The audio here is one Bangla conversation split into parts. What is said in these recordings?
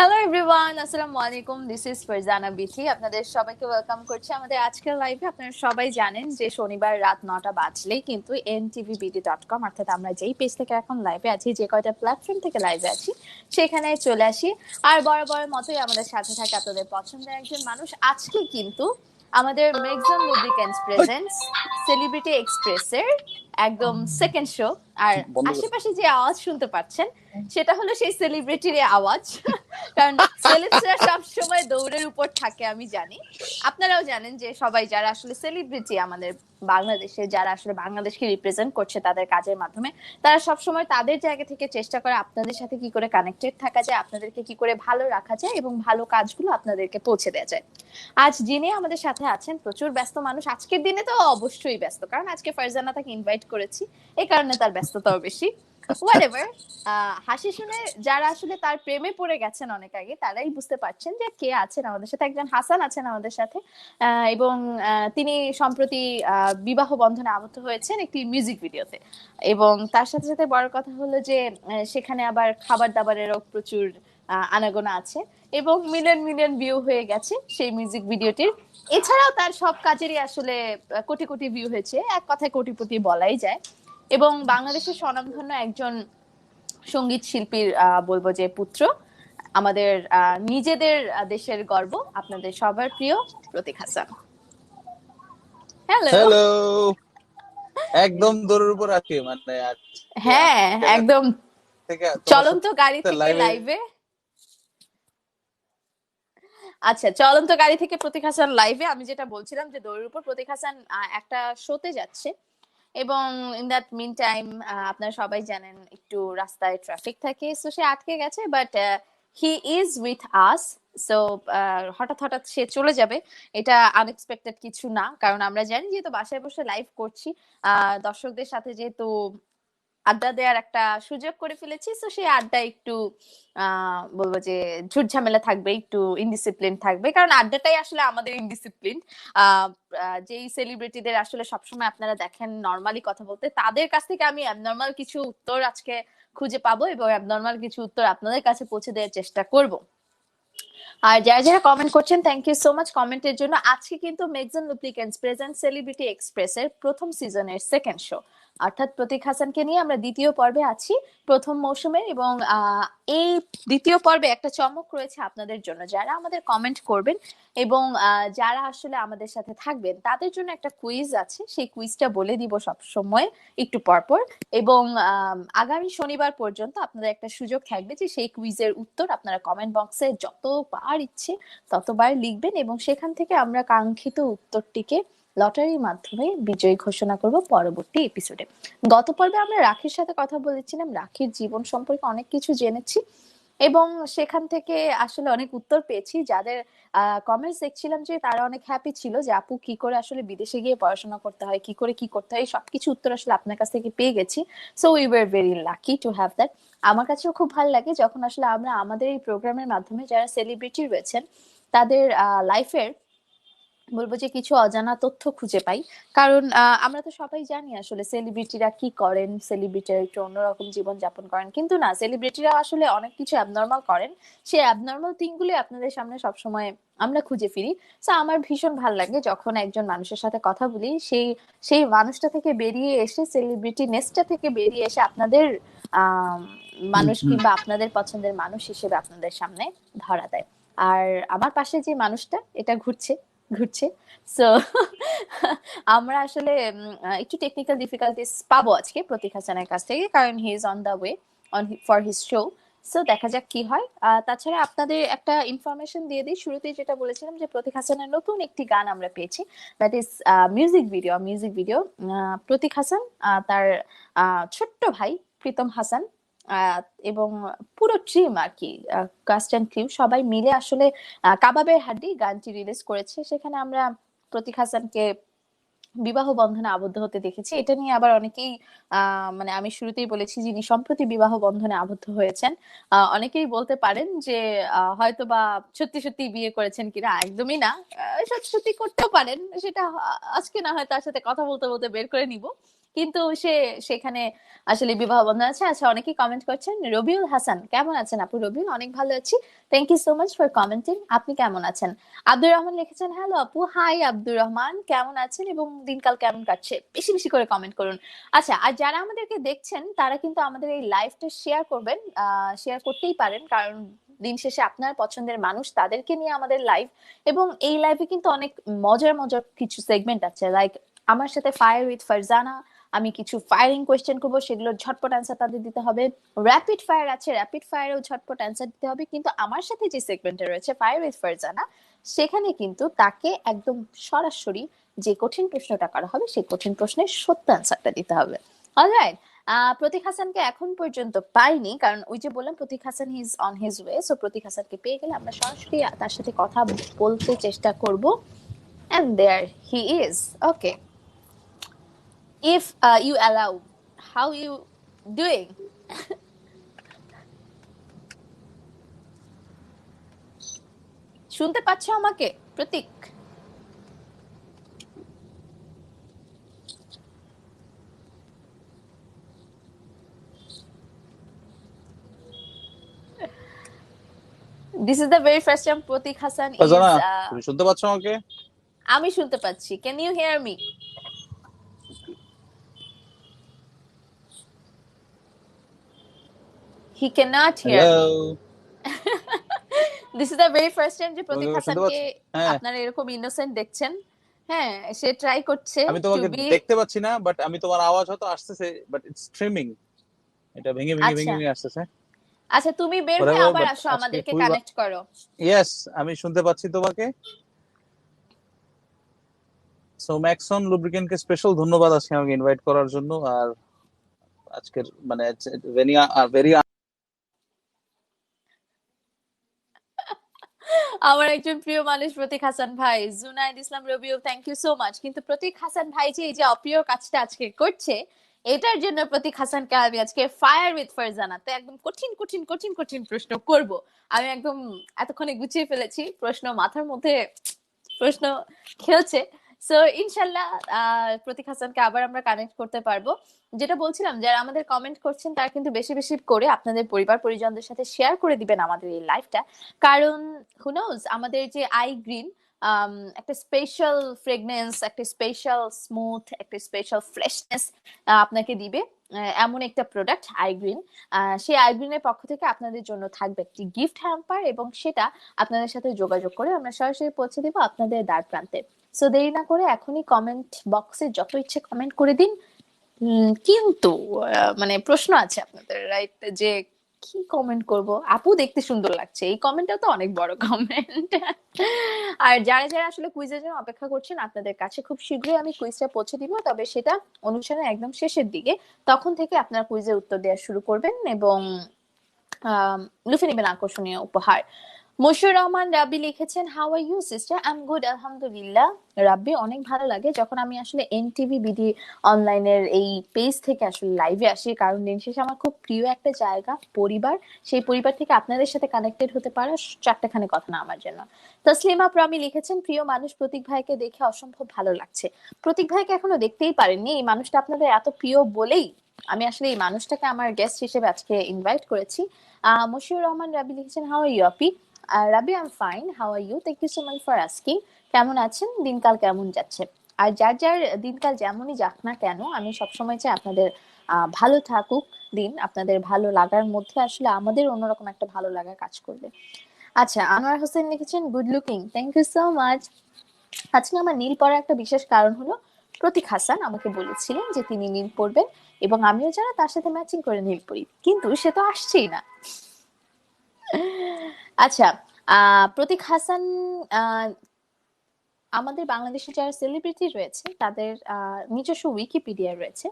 হ্যালো এভরিওয়ান, আসসালামু আলাইকুম। This is Farzana Bithi. আপনাদের সবাইকে ওয়েলকাম করছি আমাদের আজকের লাইভে। আপনারা সবাই জানেন যে শনিবার রাত 9টা বাজলেই কিন্তু ntvbd.com অর্থাৎ আমরা যেই পেজ থেকে এখন লাইভে আছি, যে কয়টা প্ল্যাটফর্ম থেকে লাইভে আছি সেখানে চলে আসি। আর বরাবরের মতোই আমাদের সাথে থাকে আপনাদের পছন্দের একজন মানুষ। আজকে কিন্তু আমাদের মেগজন লুব্রিকেন্টস প্রেজেন্টস সেলিব্রিটি এক্সপ্রেসের একদম সেকেন্ড শো। আর আশেপাশে যে আওয়াজ শুনতে পাচ্ছেন সেটা হলো সেই সেলিব্রিটির আওয়াজ। কারণ সেলিব্সরা সব সময় দৌড়ের উপর থাকে, আমি জানি। আপনারাও জানেন যে সবাই যারা আসলে সেলিব্রিটি আমাদের বাংলাদেশে, যারা আসলে বাংলাদেশকে রিপ্রেজেন্ট করছে তাদের কাজের মাধ্যমে, তারা সব সময় তাদের জায়গা থেকে চেষ্টা করে আপনাদের সাথে কি করে কানেক্টেড থাকা যায়, আপনাদেরকে কি করে ভালো রাখা যায় এবং ভালো কাজগুলো আপনাদেরকে পৌঁছে দেওয়া যায়। আজ যিনি আমাদের সাথে আছেন প্রচুর ব্যস্ত মানুষ। আজকের দিনে তো অবশ্যই ব্যস্ত, কারণ আজকে ফারজানা তাকে ইনভাইট করেছি, এই কারণে তার ব্যস্ততাও বেশি। হোয়াটএভার, হাসি শুনে যারা আসলে তার প্রেমে পড়ে গেছেন অনেক আগে, তারাই বুঝতে পারছেন যে কে আছেন আমাদের সাথে। একজন হাসান আছেন আমাদের সাথে, এবং তিনি সম্প্রতি বিবাহ বন্ধনে আবদ্ধ হয়েছেন একটি মিউজিক ভিডিওতে। এবং তার সাথে সাথে বড় কথা হলো যে সেখানে আবার খাবার দাবারেরও প্রচুর আনাগোনা আছে, এবং মিলিয়ন মিলিয়ন ভিউ হয়ে গেছে সেই মিউজিক ভিডিওটির। এছাড়াও তার সব কাজেরই আসলে কোটি কোটি ভিউ হয়েছে, এক কথায় কোটিপতি বলাই যায়। এবং বাংলাদেশের স্বনামধন্য একজন সঙ্গীত শিল্পীর বলবো যে পুত্র, আমাদের নিজেদের দেশের গর্ব, আপনাদের সবার প্রিয় প্রতীক হাসান। হ্যালো। হ্যালো। একদম দৌড়ের উপর আছি, মানে আজকে আমি হ্যাঁ, জায়গা একদম থেকে তোমার চলন্ত গাড়ি সাথে থেকে লাইভে। লাইভে। আচ্ছা, চলন্ত গাড়ি থেকে প্রতীক হাসান লাইভে। আমি যেটা বলছিলাম যে দৌড়ের উপর প্রতীক হাসান একটা শোতে যাচ্ছে, এবং ইন দ্যাট মিন টাইম আপনারা সবাই জানেন একটু রাস্তায় ট্রাফিক থাকে, সো সে আটকে গেছে। But he is with us. So হঠাৎ হঠাৎ সে চলে যাবে, এটা আনএক্সপেক্টেড কিছু না, কারণ আমরা জানি যেহেতু বাসায় বসে লাইভ করছি, দর্শকদের সাথে যেহেতু আড্ডা দেওয়ার একটা সুযোগ করে ফেলেছি, তো সেই আড্ডা একটু বলবো যে ঝুট ঝামেলা থাকবে, একটু ইনডিসিপ্লিন থাকবে, কারণ আড্ডাটাই আসলে আমাদের ইনডিসিপ্লিন। যেই সেলিব্রিটিদের আসলে সবসময় আপনারা দেখেন নর্মালি কথা বলতে, তাদের কাছ থেকে আমি অ্যাবনর্মাল কিছু উত্তর আজকে খুঁজে পাবো এবং অ্যাবনর্মাল কিছু উত্তর আপনাদের কাছে পৌঁছে দেওয়ার চেষ্টা করব। আর যারা যারা কমেন্ট করছেন, থ্যাংক ইউ সো মাচ কমেন্টের জন্য। আজকে কিন্তু মেগজন লুব্রিকেন্টস প্রেজেন্ট সেলিব্রিটি এক্সপ্রেসের প্রথম সিজনের সেকেন্ড শো, অর্থাৎ প্রতীক হাসানকে নিয়ে আমরা দ্বিতীয় পর্বে আছি প্রথম মৌসুমের। এবং এই দ্বিতীয় পর্বে একটা চমক রয়েছে আপনাদের জন্য, যারা আমাদের কমেন্ট করবেন এবং যারা আসলে আমাদের সাথে থাকবেন তাদের জন্য একটা কুইজ আছে। সেই কুইজটা বলে দিব সব সময় একটু পরপর, এবং আগামী শনিবার পর্যন্ত আপনাদের একটা সুযোগ থাকবে যে সেই কুইজের উত্তর আপনারা কমেন্ট বক্সে যতবার ইচ্ছে ততবার লিখবেন, এবং সেখান থেকে আমরা কাঙ্ক্ষিত উত্তরটিকে লটারির মাধ্যমে বিজয়ী ঘোষণা করব পরবর্তী এপিসোডে। গত পর্বে আমরা রাখির সাথে কথা বলেছিলাম, রাখির জীবন সম্পর্কে অনেক কিছু জেনেছি, এবং সেখান থেকে আসলে অনেক উত্তর পেয়েছি। যাদের কমেন্টস দেখছিলাম যে তারা অনেক হ্যাপি ছিল যে আপু কি করে আসলে বিদেশে গিয়ে পড়াশোনা করতে হয়, কি করে কি করতে হয়, সবকিছু উত্তর আসলে আপনার কাছ থেকে পেয়ে গেছি। So we were very lucky to have that. আমার কাছেও খুব ভালো লাগে যখন আসলে আমরা আমাদের এই প্রোগ্রামের মাধ্যমে যারা সেলিব্রিটি রয়েছেন তাদের লাইফের বলবো যে কিছু অজানা তথ্য খুঁজে পাই। কারণ আমরা তো সবাই জানি আসলে সেলিব্রিটিরা কি করেন, সেলিব্রিটিরা একটু অন্যরকম জীবন যাপন করেন, কিন্তু না, সেলিব্রিটিরা আসলে অনেক কিছু অ্যাবনর্মাল করেন। সেই অ্যাবনর্মাল থিংগুলো আপনাদের সামনে সবসময় আমরা খুঁজে ফিরি। তো আমার ভীষণ ভালো লাগে যখন একজন মানুষের সাথে কথা বলি, সেই সেই মানুষটা থেকে বেরিয়ে এসে, সেলিব্রিটি নেস্টটা থেকে বেরিয়ে এসে আপনাদের আহ মানুষ কিংবা আপনাদের পছন্দের মানুষ হিসেবে আপনাদের সামনে ধরা দেয়। আর আমার পাশে যে মানুষটা এটা ঘুরছে ঘুরছে, সো আমরা আসলে একটু টেকনিক্যাল ডিফিকাল্টিস পাবো আজকে প্রতীক হাসানের কাছ থেকে, কারণ he is on the way on for his show. So দেখা যাক কি হয়। তাছাড়া আপনাদের একটা ইনফরমেশন দিয়ে দিই শুরুতেই, যেটা বলেছিলাম যে প্রতীক হাসানের নতুন একটি গান আমরা পেয়েছি, দ্যাট ইজ মিউজিক ভিডিও। প্রতীক হাসান, তার ছোট্ট ভাই প্রীতম হাসান, আহ, এবং পুরো টিম আর কি, কাস্ট অ্যান্ড ক্রিউ সবাই মিলে আসলে কাবাবের হাড্ডি গানটি রিলিজ করেছে। সেখানে আমরা প্রতীক হাসানকে বিবাহ বন্ধনে আবদ্ধ হতে দেখেছি। এটা নিয়ে আবার অনেকেই মানে আমি শুরুতেই বলেছি যিনি সম্প্রতি বিবাহ বন্ধনে আবদ্ধ হয়েছেন, অনেকেই বলতে পারেন যে হয়তো বা সত্যি সত্যি বিয়ে করেছেন কিনা। একদমই না, সত্যি সত্যি করতেও পারেন, সেটা আজকে না হয় তার সাথে কথা বলতে বলতে বের করে নিব। কিন্তু সে সেখানে আসলে বিবাহ বন্ধন আছে। আচ্ছা, অনেকেই কমেন্ট করছেন। রবিউল হাসান, কেমন আছেন আপু? রবিউল, অনেক ভালো আছি, thank you so much for commenting. আপনি কেমন আছেন? আব্দুর রহমান লিখেছেন, হ্যালো আপু। হাই আব্দুর রহমান, কেমন আছেন এবং দিনকাল কেমন কাটছে? বেশি বেশি করে কমেন্ট করুন। আচ্ছা, আর যারা আমাদেরকে দেখছেন তারা কিন্তু আমাদের এই লাইভটা শেয়ার করবেন, শেয়ার করতেই পারেন, কারণ দিন শেষে আপনার পছন্দের মানুষ, তাদেরকে নিয়ে আমাদের লাইভ। এবং এই লাইভে কিন্তু অনেক মজার মজার কিছু সেগমেন্ট আছে, লাইক আমার সাথে ফায়ার উইথ ফারজানা, আমি কিছু ফায়ারিং কোয়েশ্চেন করবো, সেগুলোর ঝটপট অ্যান্সার তাদের দিতে হবে। র্যাপিড ফায়ার আছে, র্যাপিড ফায়ারেও ঝটপট অ্যান্সার দিতে হবে। কিন্তু আমার সাথে যে সেগমেন্টে রয়েছে ফায়ার উইথ ফারজানা, সেখানে কিন্তু তাকে একদম সরাসরি যে কঠিন প্রশ্নটা করা হবে সেই কঠিন প্রশ্নের সত্য অ্যান্সারটা দিতে হবে। অলরাইট। প্রতীক হাসানকে এখন পর্যন্ত পাইনি, কারণ ওই যে বললাম Pratik Hasan he is on his way. So প্রতীক হাসানকে পেয়ে গেলে আমরা সরাসরি তার সাথে কথা বলতে চেষ্টা করব। And there he is. Okay. If you allow, how you doing? শুনতে পাচ্ছ আমাকে, প্রতীক? This is the very first time Pratik Hasan is Farzana, তুমি শুনতে পাচ্ছ আমাকে? আমি শুনতে পাচ্ছি। Can you hear me? He cannot hear me. Hello, This is the very first time যে প্রতীক তোমাকে শুনতে হাসানকে পাচ্ছ? হ্যাঁ, আপনারা এরকম ইনোসেন্ট দেখছেন। হ্যাঁ, সে ট্রাই করছে আমি টু তোমাকে বি। দেখতে পাচ্ছি না, বাট আমি তোমার আওয়াজ হয়তো আসতেছে, বাট ইটস স্ট্রিমিং, এটা ভেঙে ভেঙে ভেঙে আচ্ছা ভেঙে আসতেছে। আচ্ছা, তুমি বের হয়ে Whatever, আবার বাট আসো, আজকে আমাদেরকে খুবই কানেক্ট করো। ইয়েস, আমি শুনতে পাচ্ছি তোমাকে। সো ম্যাক্সন লুব্রিকেন্টকে স্পেশাল ধন্যবাদ আজকে আমাকে ইনভাইট করার জন্য। আর আজকের মানে ভেরি আমার একজন প্রিয় মানুষ প্রতীক হাসান ভাই, Junaid Islam Rabiul, thank you so much. কিন্তু প্রতীক হাসান ভাই যে এই যে অপ্রিয় কাজটা আজকে করছে, এটার জন্য প্রতীক হাসানকে আমি আজকে ফায়ার উইথ ফারজানাতে একদম কঠিন কঠিন কঠিন কঠিন প্রশ্ন করব। আমি একদম এতক্ষণে গুছিয়ে ফেলেছি প্রশ্ন, মাথার মধ্যে প্রশ্ন খেলছে। সো ইনশাল্লাহ প্রতীক হাসানকে আবার আমরা কানেক্ট করতে পারবো। যেটা বলছিলাম, যারা আমাদের কমেন্ট করছেন তারা কিন্তু বেশি বেশি করে আপনাদের পরিবার পরিজনদের সাথে শেয়ার করে দিবেন আমাদের এই লাইভটা, কারণ হু নোজ আমাদের যে আই গ্রিন একটা স্পেশাল ফ্রেগনেন্স, একটা স্পেশাল স্মুথ, একটা স্পেশাল ফ্রেশনেস আপনাকে দিবে। এমন একটা প্রোডাক্ট আই গ্রিন, সেই আই গ্রিনের পক্ষ থেকে আপনাদের জন্য থাকবে একটি গিফট হ্যাম্পার, এবং সেটা আপনাদের সাথে যোগাযোগ করে আমরা সরাসরি পৌঁছে দেবো আপনাদের দ্বার প্রান্তে। সো দেরি না করে এখনই কমেন্ট বক্সে যত ইচ্ছে কমেন্ট করে দিন। কিন্তু মানে প্রশ্ন আছে আপনাদের, রাইট, যে কি কমেন্ট করব? আপু দেখতে সুন্দর লাগছে, এই কমেন্টটা তো অনেক বড় কমেন্ট। আর যারা যারা আসলে কুইজের জন্য অপেক্ষা করছেন, আপনাদের কাছে খুব শীঘ্রই আমি কুইজটা পৌঁছে দিব, তবে সেটা অনুষ্ঠানের একদম শেষের দিকে। তখন থেকে আপনারা কুইজের উত্তর দেওয়া শুরু করবেন এবং লুফে নেবেন আকর্ষণীয় উপহার। মশিউর রহমান রাব্বি লিখেছেন, how are you sister? I am good, আলহামদুলিল্লাহ। রাব্বি, অনেক ভালো লাগে যখন আমি আসলে এনটিভি বিডি অনলাইনের এই পেজ থেকে আসলে লাইভে আসি, কারণ দিন শেষে আমার খুব প্রিয় একটা জায়গা পরিবার, সেই পরিবার থেকে আপনাদের সাথে কানেক্টেড হতে পারা চারটেখানি কথা না আমার জন্য। তসলিমা প্রামি লিখেছেন, প্রিয় মানুষ প্রতীক ভাইকে দেখে অসম্ভব ভালো লাগছে। প্রতীক ভাইকে এখনো দেখতেই পারেননি, এই মানুষটা আপনাদের এত প্রিয় বলেই আমি আসলে এই মানুষটাকে আমার গেস্ট হিসেবে আজকে ইনভাইট করেছি। মশিউর রহমান রাব্বি লিখেছেন, হাউ আর ইউ আপি? Rabi, I am fine, how are you? Thank you so much for asking. কেমন আছেন? দিনকাল কেমন যাচ্ছে? আর যার যার দিনকাল যেমনই যাক না কেন, আমি সবসময় চাই আপনাদের ভালো থাকুক দিন, আপনাদের ভালো লাগার মধ্যে আসলে আমাদের অন্যরকম একটা ভালো লাগা কাজ করবে। আচ্ছা, আনোয়ার হোসেন লিখেছেন, good looking, thank you so much. আজকে আমার নীল পরার একটা বিশেষ কারণ হলো প্রতীক হাসান আমাকে বলেছিলেন যে তিনি নীল পরবেন, এবং আমিও যারা তার সাথে ম্যাচিং করে নীল পরি, কিন্তু সে তো আসছেই না। আচ্ছা, প্রতীক হাসান আমাদের বাংলাদেশে যারা সেলিব্রিটি রয়েছে তাদের নিজস্ব উইকিপিডিয়া রয়েছে।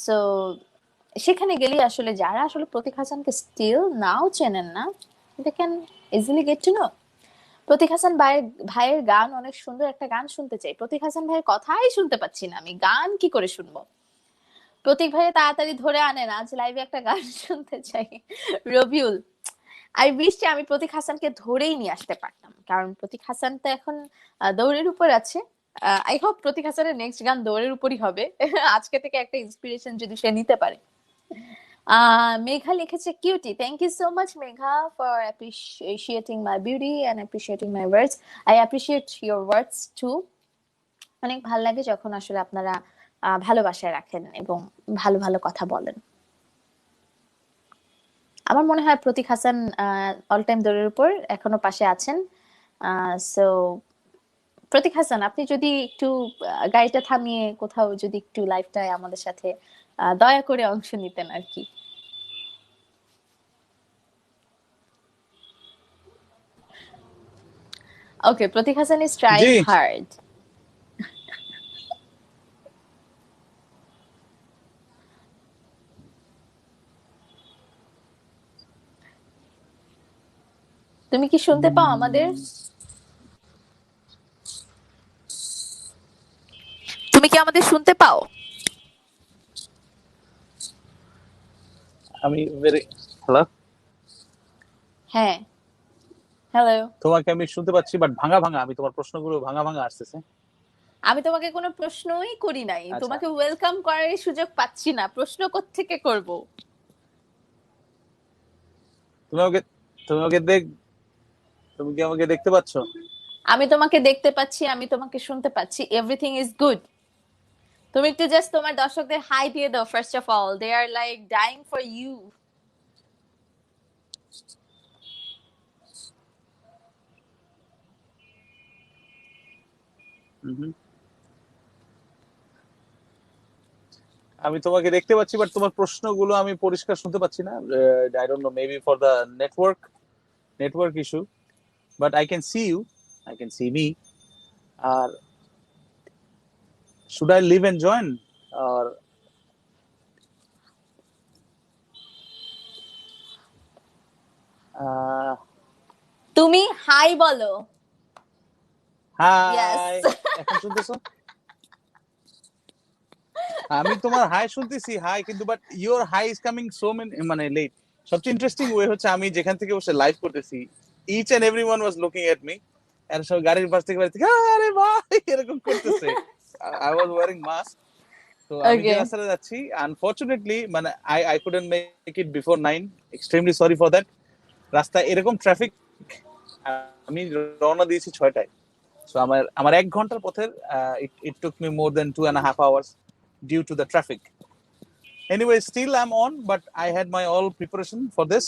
সো সেখানে গেলে আসলে যারা আসলে প্রতীক হাসানকে স্টিল নাও চেনেন না, they can easily get to know. Pratik Hassan ভাইয়ের গান অনেক সুন্দর, একটা গান শুনতে চাই। প্রতীক হাসান ভাইয়ের কথাই শুনতে পাচ্ছি না, আমি গান কি করে শুনবো? প্রতীক ভাই তাড়াতাড়ি ধরে আনেন, আজ লাইভে একটা গান শুনতে চাই। রবিউল, আই উইশ আমি প্রতীক হাসানকে ধরেই নিয়ে আসতে পারতাম, কারণ প্রতীক হাসান তো এখন দৌড়ের উপর আছে। আই হোপ প্রতীক হাসানের নেক্সট গান দৌড়ের উপরই হবে। আজকে থেকে একটা ইন্সপিরেশন যদি সে নিতে পারে। মেঘা লিখেছে cutie, thank you so much Megha for appreciating my beauty and appreciating my words. I appreciate your words too. অনেক ভালো লাগে যখন আসলে আপনারা ভালোবাসায় রাখেন এবং ভালো ভালো কথা বলেন। আমার মনে হয় প্রতীক হাসান অল টাইম দৌড়ের উপর এখনো পাশে আছেন। সো প্রতীক হাসান, আপনি যদি একটু গাড়িটা থামিয়ে কোথাও যদি একটু লাইভটায় আমাদের সাথে দয়া করে অংশ নিতেন আর কি। Okay, Pratik Hassan is trying জি হার্ড। তুমি কি শুনতে পাও আমাদের? তুমি কি আমাদের শুনতে পাও? আমি হ্যালো, হ্যাঁ, হ্যালো। তোমাকে আমি শুনতে পাচ্ছি বাট ভাঙা ভাঙা, আমি তোমার প্রশ্নগুলো ভাঙা ভাঙা আসতেছে। আমি তোমাকে কোনো প্রশ্নই করি নাই, আচ্ছা, তোমাকে ওয়েলকাম করার সুযোগ পাচ্ছি না, প্রশ্ন কোত্থেকে করব? তুমি আমাকে তুমি আমাকে তুমি কি আমাকে দেখতে পাচ্ছ? আমি তোমাকে দেখতে পাচ্ছি, আমি তোমাকে শুনতে পাচ্ছি, এভরিথিং ইজ গুড। তুমি একটু জাস্ট তোমার দর্শকদের হাই দিয়ে দাও। First of all, they are like dying for you. Hmm, আমি তোমাকে দেখতে পাচ্ছি বাট তোমার প্রশ্নগুলো আমি পরিষ্কার শুনতে পাচ্ছি না। I don't know, maybe for the network issue, but I can see you, I can see me. আর should I leave and join আর তুমি হাই বলো। ইয়েস। হাই, এখন শুনতেছো? আমি তোমার হাই শুনতেছি, হাই, কিন্তু but your hi is coming so মানে লেট। সবচেয়ে ইন্টারেস্টিং ওয়ে হচ্ছে আমি যেখান থেকে বসে লাইভ করতেছি, each and everyone was looking at me, এর সব গাড়ির পাশ থেকে আরে ভাই এরকম করতেছে। I was wearing mask. তো আমি যে ওকে। রাস্তাটা যাচ্ছি, আনফরচুনেটলি মানে I couldn't make it before 9, extremely sorry for that. রাস্তায় এরকম ট্রাফিক, আমি রওনা দিয়েছি 6টায়। সো আমার 1 ঘন্টার পথের, it took me more than 2.5 hours due to the traffic. Anyway, still I'm on, but I had my all preparation for this.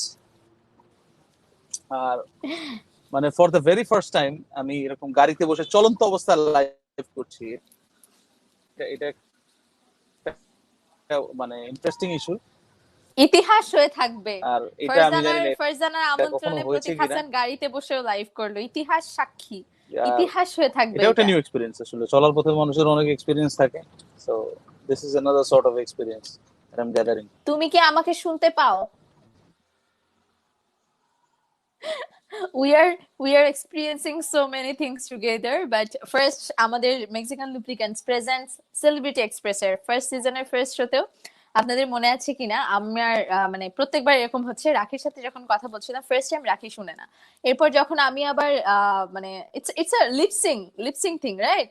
আর মানে for the very first time আমি এরকম গাড়িতে বসে চলন্ত অবস্থায় লাইভ করছি। এটা মানে ইন্টারেস্টিং ইস্যু, ইতিহাস হয়ে থাকবে। আর এটা আমি জানি না ফারজানার কখনো আমন্ত্রণে হয়েছে প্রতীক কিনা। হাসান গাড়িতে বসেও লাইভ করলো, ইতিহাস সাক্ষী। ইতিহাস হয়ে থাকবে এটাও একটা এটা। New experience. আসলে চলার পথে মানুষের অনেক এক্সপিরিয়েন্স থাকে, so this is another sort of experience that I am gathering. তুমি কি আমাকে শুনতে পাও? we are experiencing so many things together, but first আমাদের মেক্সিকান লুব্রিক্যান্টস প্রেজেন্টস সেলিব্রিটি এক্সপ্রেসের ফার্স্ট সিজনের ফার্স্ট শোতেও আপনাদের মনে আছে কিনা, আমার মানে প্রত্যেকবার এরকম হচ্ছে, রাখির সাথে যখন কথা বলছিলাম ফার্স্ট টাইম রাখি শুনে না, এরপর যখন আমি আবার মানে it's a lip sync thing, right?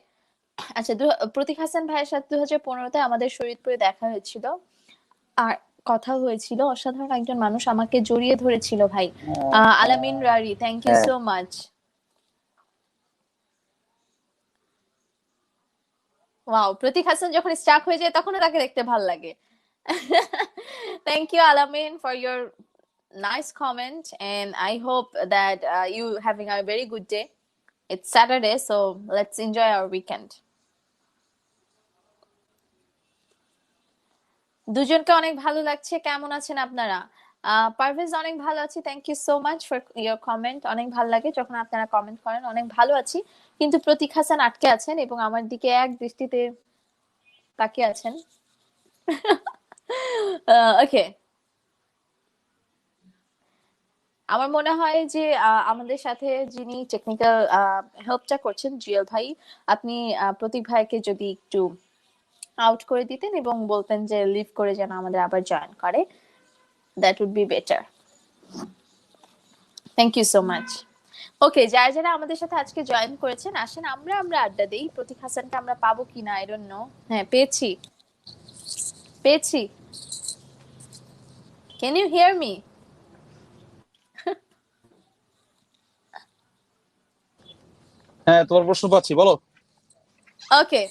আচ্ছা, প্রতীক হাসান ভাইয়ের সাথে 2015-তে আমাদের শরীয়তপুরে দেখা হয়েছিল, আর কথা হয়েছিল। অসাধারণ একজন মানুষ, আমাকে জড়িয়ে ধরেছিল ভাই। আলামিন রারি, থ্যাংক ইউ হ্যাঁ, সো মাচ। ওয়াও, প্রতীক হাসান যখন স্টাক হয়ে যায় তখনও তাকে দেখতে ভাল লাগে। থ্যাংক ইউ আলামিন for your nice comment, and I hope that you having a very good day. It's Saturday, so let's enjoy our weekend. দুজনকে অনেক ভালো লাগছে, কেমন আছেন আপনারা? পারভেজ, অনেক ভালো আছি, thank you so much for your comment. অনেক ভালো লাগে যখন আপনারা কমেন্ট করেন, অনেক ভালো আছি। কিন্তু প্রতীক হাসান আটকে আছেন এবং আমার দিকে এক দৃষ্টিতে তাকিয়ে আছেন। ওকে, আমার মনে হয় যে আমাদের সাথে যিনি টেকনিক্যাল হেল্পটা করছেন জুয়েল ভাই, আপনি প্রতীক ভাইকে যদি একটু আউট করে দিতেন এবং বলতেন যে লিভ করে যেন আমাদের আবার জয়েন করে, that would be better. Thank you so much. Okay, যারা যারা আমাদের সাথে আজকে জয়েন করেছেন, আসেন আমরা আমরা আড্ডা দেই। প্রতীক হাসানকে আমরা পাবো কিনা আই ডোন্ট নো। হ্যাঁ, পেয়েছি পেয়েছি। Can you hear me? হ্যাঁ, তোমার প্রশ্ন পাচ্ছি, বলো। ওকে,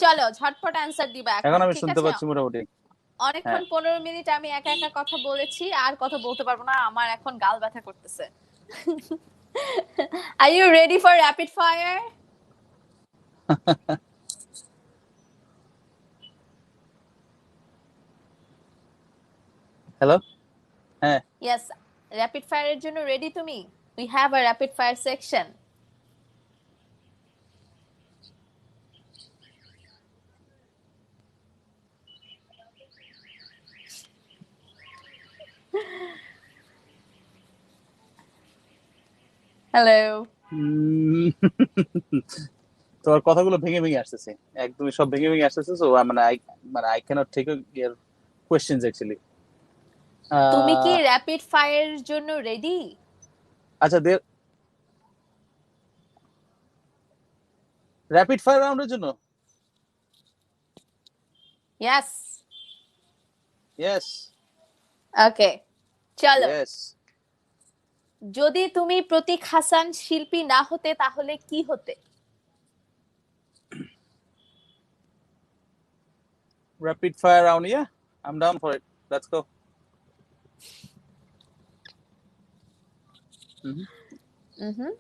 চলো ঝটপট অ্যান্সার দিবা এখন এখন, আমি ঠিক শুনতে আছে? পাচ্ছি মোটামুটি। হ্যাঁ। অনেকক্ষণ 15 মিনিট আমি একা একা কথা বলেছি, আর কথা বলতে পারবো না, আমার এখন গাল ব্যথা করতেছে। Are you ready for rapid fire? Hello. হ্যাঁ। ইয়েস, র্যাপিড ফায়ারের জন্য রেডি তুমি? We have a rapid fire section. Hello. Um, তোমার কথাগুলো ভেঙে ভেঙে আসতেছে, একদমই সব ভেঙে ভেঙে আসতেছে। সো মানে I can't take your questions actually. তুমি কি র্যাপিড ফায়ারের জন্য রেডি? আচ্ছা, র্যাপিড ফায়ার রাউন্ডের জন্য। ইয়েস। ইয়েস। ওকে, চলো। ইয়েস। যদি তুমি প্রতীক হাসান শিল্পী না হতে তাহলে কি হতে? Rapid fire round, yeah. I'm down for it. Let's go. Mhm. Hmm.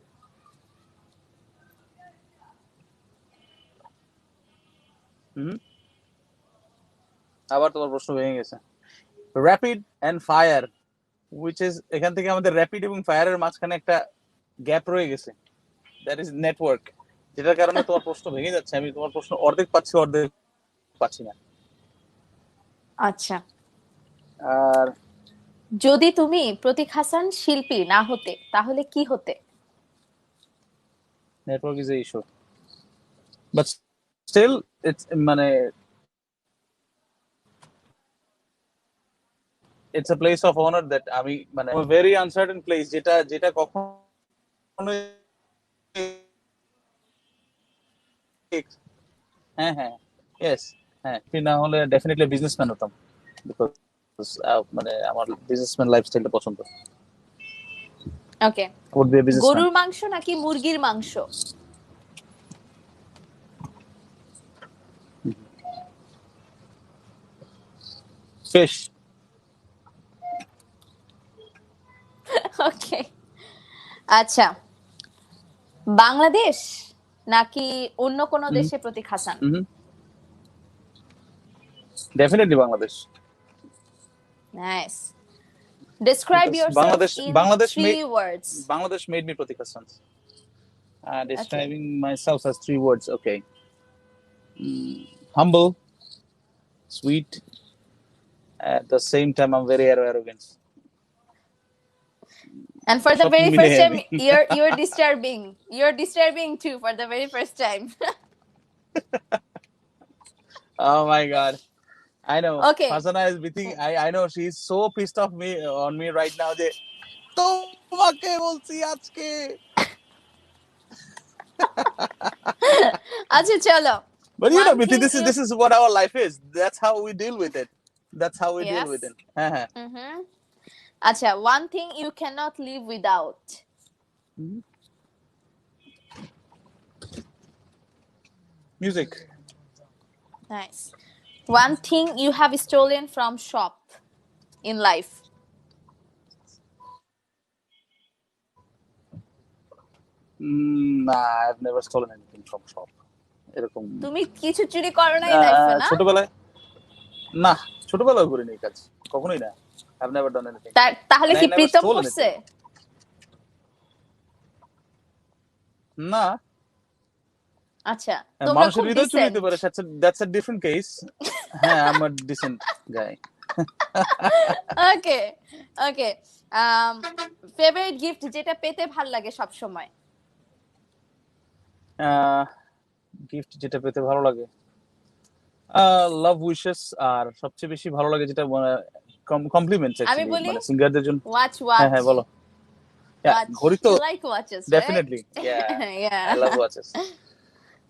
Mhm. আবার তোমার প্রশ্ন ভেঙে গেছে। Rapid and fire, which is এখান থেকে আমাদের র্যাপিড এবং ফায়ারের মাঝখানে একটা গ্যাপ রয়ে গেছে, দ্যাট ইজ নেটওয়ার্ক, যেটার কারণে তোমার প্রশ্ন ভেঙে যাচ্ছে। আমি তোমার প্রশ্ন অর্ধেক পাচ্ছি, অর্ধেক পাচ্ছি না। আচ্ছা, আর যদি তুমি প্রতীক হাসান শিল্পী না হতে তাহলে কি হতে? Network is a issue, but still it's মানে it's a place of honour that আমি মানে ভেরি আনসার্টেন প্লেস, যেটা যেটা কখনো। হ্যাঁ, হ্যাঁ, ইয়েস। হ্যাঁ, না হলে ডেফিনেটলি বিজনেসম্যান হতাম, বিকজ মানে আমার বিজনেসম্যান লাইফস্টাইলটা পছন্দ। ওকে, উড বি এ বিজনেসম্যান। গরুর মাংস নাকি মুরগির মাংস? ফিশ। ওকে, আচ্ছা, বাংলাদেশ নাকি অন্য কোনো দেশে Pratik Hassan? Definitely Bangladesh. Nice. Describe Because yourself in Bangladesh made 3 words. Bangladesh made me Pratik Hassan. Okay. Describing myself as 3 words. Okay. Humble, sweet. At the same time, I'm very arrogant. And for the সব very মিলে first time, আমি। you're disturbing. You're disturbing too for the very first time. Oh my God. I know. Okay. Fasana is breathing. I know she's so pissed off on me right now. যে তোমাকে বলছি আজকে। আচ্ছা, চলো। But you know, One Bithi, thing this is what our life is. That's how we deal with it. That's how we deal Yes. with it. হ্যাঁ, হ্যাঁ। আচ্ছা, one thing you cannot live without. Music. Nice. One thing you have stolen from shop in life. Nah, I've never stolen anything from shop. এরকম তুমি কিছু চুরি করো নাই লাইফে, না? ছোটবেলায়, না, ছোটবেলায় করিনি এই কাজ, কখনোই না। I've never done anything. তাহলে And কি I never প্রীতম stole করছে? anything. না, আচ্ছা, তোমরা মানুষের খুব হৃদয় চুরি ডিসেন্ট। হতে পারে, that's a different case. হ্যাঁ, I'm a decent guy. Okay, okay. Favourite gift যেটা পেতে ভাল লাগে সব সময়? গিফট যেটা পেতে ভালো লাগে, লাভ উইশেস, আর সবচেয়ে বেশি ভালো লাগে যেটা কমপ্লিমেন্টস আমি অ্যাকচুয়ালি, বলি মানে সিঙ্গারদের জন্য। ওয়াচ হ্যাঁ, ওয়াচ। হ্যাঁ, বলো। watch. ঘড়ি তো You like watches, right? Definitely Yeah. I love watches.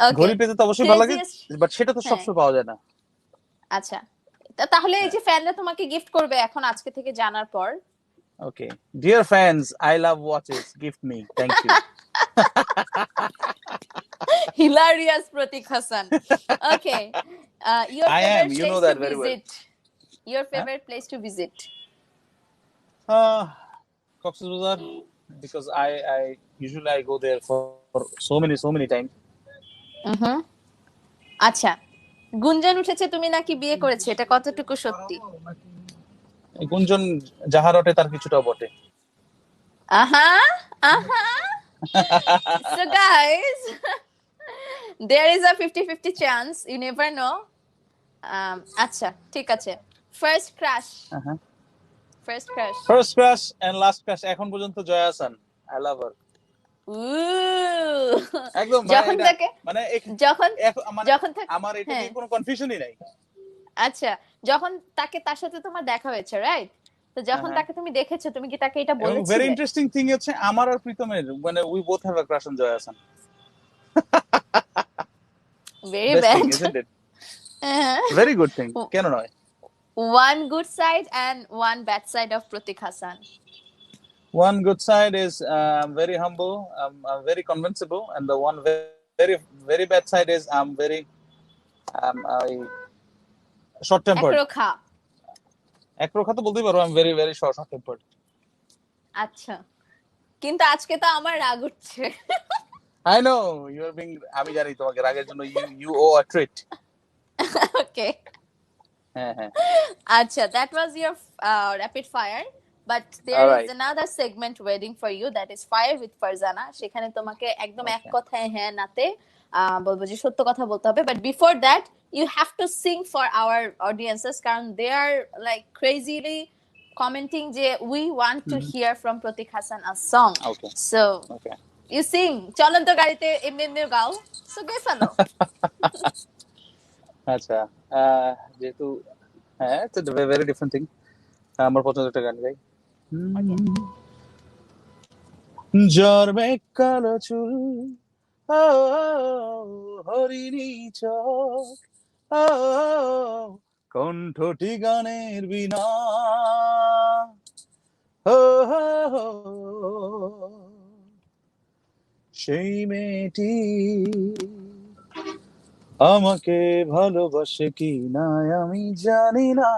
Okay. ঘড়ি পেতে তো অবশ্যই ভালো লাগে, Craziest. বাট সেটা তো হ্যাঁ, সবসময় পাওয়া যায় না। আচ্ছা। তাহলে এই যে ফ্যানরা তোমাকে গিফট করবে এখন আজকে থেকে জানার পর। Okay, dear fans, I love watches, gift me, thank you. Hilarious, Pratik Hassan. Okay. Your I am, favorite you know place that to very well. visit. Your favorite place to visit. Cox's Bazar, because I usually I go there for so many times. হুম। আচ্ছা, গুঞ্জন উঠেছে তুমি নাকি বিয়ে করেছে, এটা কতটুকু সত্যি? এই গুঞ্জন যাহা রটে তার কিছুটা বটে। আহা আহা। So guys, there is a 50-50 chance, you never know. আচ্ছা ঠিক আছে, first crush. First crush. First crush and last crush এখন পর্যন্ত Joya Ahsan, I love her. একদম যখন তাকে মানে যখন মানে যখন আমার এটা নিয়ে কোনো কনফিউশনই নাই। আচ্ছা, যখন তার সাথে তোমার দেখা হয়েছে, রাইট? তো যখন তাকে তুমি দেখেছো, তুমি কি তাকে এটা বলেছিলে? ভেরি ইন্টারেস্টিং থিং হচ্ছে আমার আর প্রীতমের মানে we both have a crush on Joya Ahsan. Very bad, isn't it? Very good thing, কেন নয়? One good side and one bad side of Pratik Hassan. One good side is I'm very humble, I'm very convincible, and the one very bad side is I'm very short tempered. একরোখা তো বলতেই পারো, I'm very short tempered. আচ্ছা, কিন্তু আজকে তো আমার রাগ উঠছে। I know you are being, আমি জানি তোমাকে রাগের জন্য you owe a treat. Okay. হ্যাঁ। আচ্ছা, that was your rapid fire, but there is another segment waiting for you, that is Fire with Farzana. সেখানে তোমাকে একদম এক কথায় হ্যাঁ নাতে বলবো যে সত্য কথা বলতে হবে, but before that you have to sing for our audiences, কারণ they are like crazily commenting যে we want to hear from Pratik Hassan a song. Okay. So you sing, চলন্ত গাড়িতে এমনি গাও, so গে ফেলো। আচ্ছা, যেহেতু হ্যাঁ, it's a very different thing. আমার পছন্দের একটা গান গাই। জ্বর মেঘ কালো চুল, হরিণী চোখ, কণ্ঠটি গানের বিনা, সেই মেয়েটি আমাকে ভালোবাসে কি না আমি জানি না।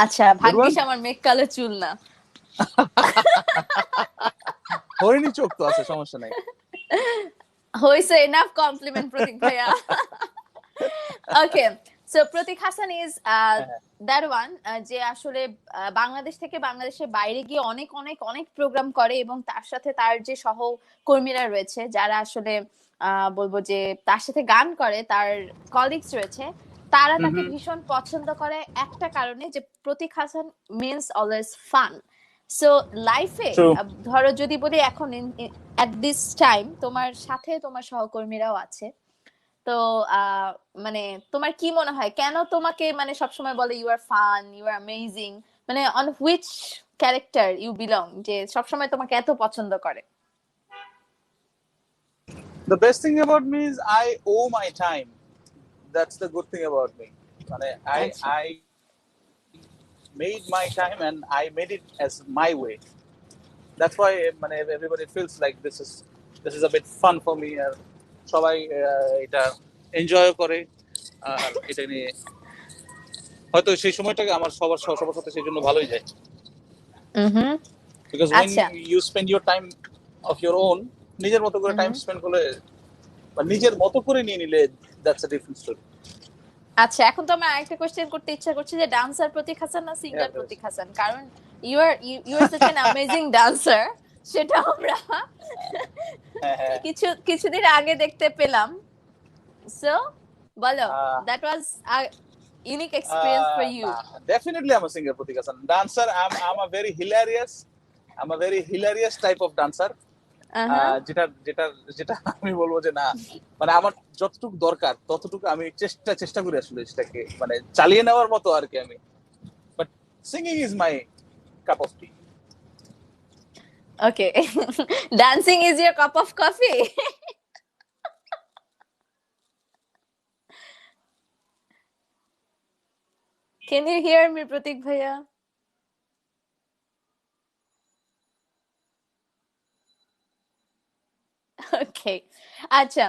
আচ্ছা, ভাগ্যিস আমার মেঘ কালো চুল না, হরিণী চোখ তো আছে, সমস্যা নাই। হইছে, এনাফ কমপ্লিমেন্ট প্রতীক ভাইয়া। Okay, so Pratik Hassan is that one যে আসলে বাংলাদেশ থেকে বাংলাদেশের বাইরে গিয়ে অনেক অনেক অনেক প্রোগ্রাম করে, এবং তার সাথে তার যে সহকর্মীরা রয়েছে যারা আসলে বলবো যে তার সাথে গান করে, তার কলিগস রয়েছে, তারা তাকে ভীষণ পছন্দ করে একটা কারণে, যে Pratik Hassan means always fun. So লাইফে ধরো যদি বলি এখন এট দিস টাইম তোমার সাথে তোমার সহকর্মীরাও আছে, তো মানে তোমার কি মনে হয় কেন তোমাকে মানে সবসময় বলে you are fun, you are amazing, মানে on which character you belong, যে সবসময় তোমাকে এত পছন্দ করে? The best thing about me is I owe my time. That's the good thing about me. মানে I made my time and I made it as my way. That's why মানে everybody feels like this is a bit fun for me, আর সবাই এটা এনজয় করে, আর এটা নিয়ে হয়তো সেই সময়টাকে আমার সবার সাথে সেই জন্য ভালোই যায়। Because when you spend your time of your own, নিজের মতো করে টাইম স্পেন্ড করলে বা নিজের মতো করে নিয়ে নিলে, that's a different story. আচ্ছা, এখন তো আমার আরেকটা কোশ্চেন করতে ইচ্ছা করছে যে ডান্সার প্রতীক হাসান না সিঙ্গার প্রতীক হাসান, কারণ you are such an amazing dancer, সেটা আমরা কিছুদিন আগে দেখতে পেলাম। সো বলো, that was a unique experience for you. Definitely I'm a singer Pratik Hassan. Dancer, I'm a very hilarious type of dancer. যেটা আমি বলবো যে না, মানে আমার যতটুকু দরকার ততটুকু আমি চেষ্টা করি আসলে সেটাকে মানে চালিয়ে নেওয়ার মতো আর কি। আমি but Singing is my cup of tea. Okay. Dancing is your cup of coffee. Can you hear me, Pratik Bhaiya? ওকে, আচ্ছা,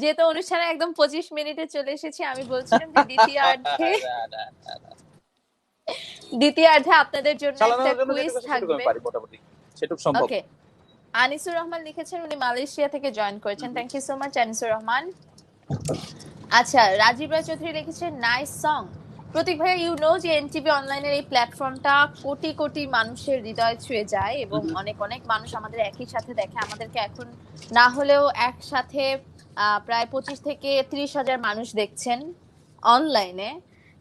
যেহেতু অনুষ্ঠানে একদম 25 মিনিটে চলে এসেছি, আমি বলছিলাম যে দ্বিতীয়ার্ধে আপনাদের জন্য একটা চালানোর জন্য কুইজ যেটুকু আছে সেটুকু থাকবে। আমি পারি মোটামুটি, সেটুকু সম্ভব। ওকে, আনিসুর রহমান লিখেছেন, উনি মালয়েশিয়া থেকে জয়েন করেছেন। Thank you so much Anisur Rahman. আচ্ছা, রাজীব রায় চৌধুরী লিখেছেন নাইস সং। প্রতীক ভাইয়া, ইউ নো যে এনটিভি অনলাইনের এই প্ল্যাটফর্মটা কোটি কোটি মানুষের হৃদয় ছুঁয়ে যায় এবং অনেক অনেক মানুষ আমাদের একই সাথে দেখে। আমাদেরকে এখন না হলেও একসাথে প্রায় 25 থেকে 30 হাজার মানুষ দেখছেন অনলাইনে।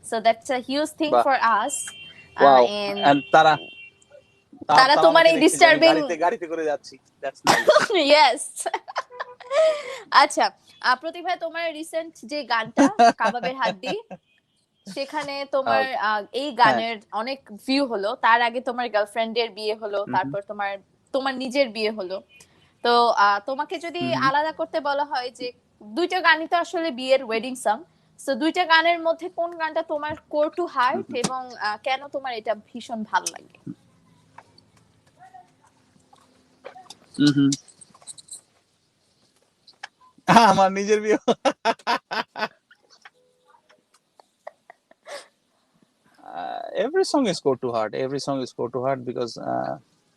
So that's a huge thing বাহ, for us. Wow. And and তারা তারা তোমার আমাকে এই দেখছে যে আমি ডিস্টার্বিং, গাড়িতে করে যাচ্ছি। That's nice. ইয়েস। আচ্ছা, প্রতীক ভাই, তোমার রিসেন্ট যে গানটা কাবাবের হাড্ডি, সেখানে তোমার এই হ্যাঁ, গানের অনেক ভিউ হলো। তার আগে তোমার গার্লফ্রেন্ডের বিয়ে হলো, তারপর তোমার তোমার নিজের বিয়ে হলো। তো তোমাকে যদি আলাদা করতে বলা হয় যে দুইটা গানই তো আসলে বিয়ের ওয়েডিং সং, তো দুইটা গানের মধ্যে কোন গানটা তোমার কোর টু হার্ট এবং কেন তোমার এটা ভীষণ ভালো লাগে? আমার নিজের বিয়ে। Every song is core to heart. Every song is core to heart because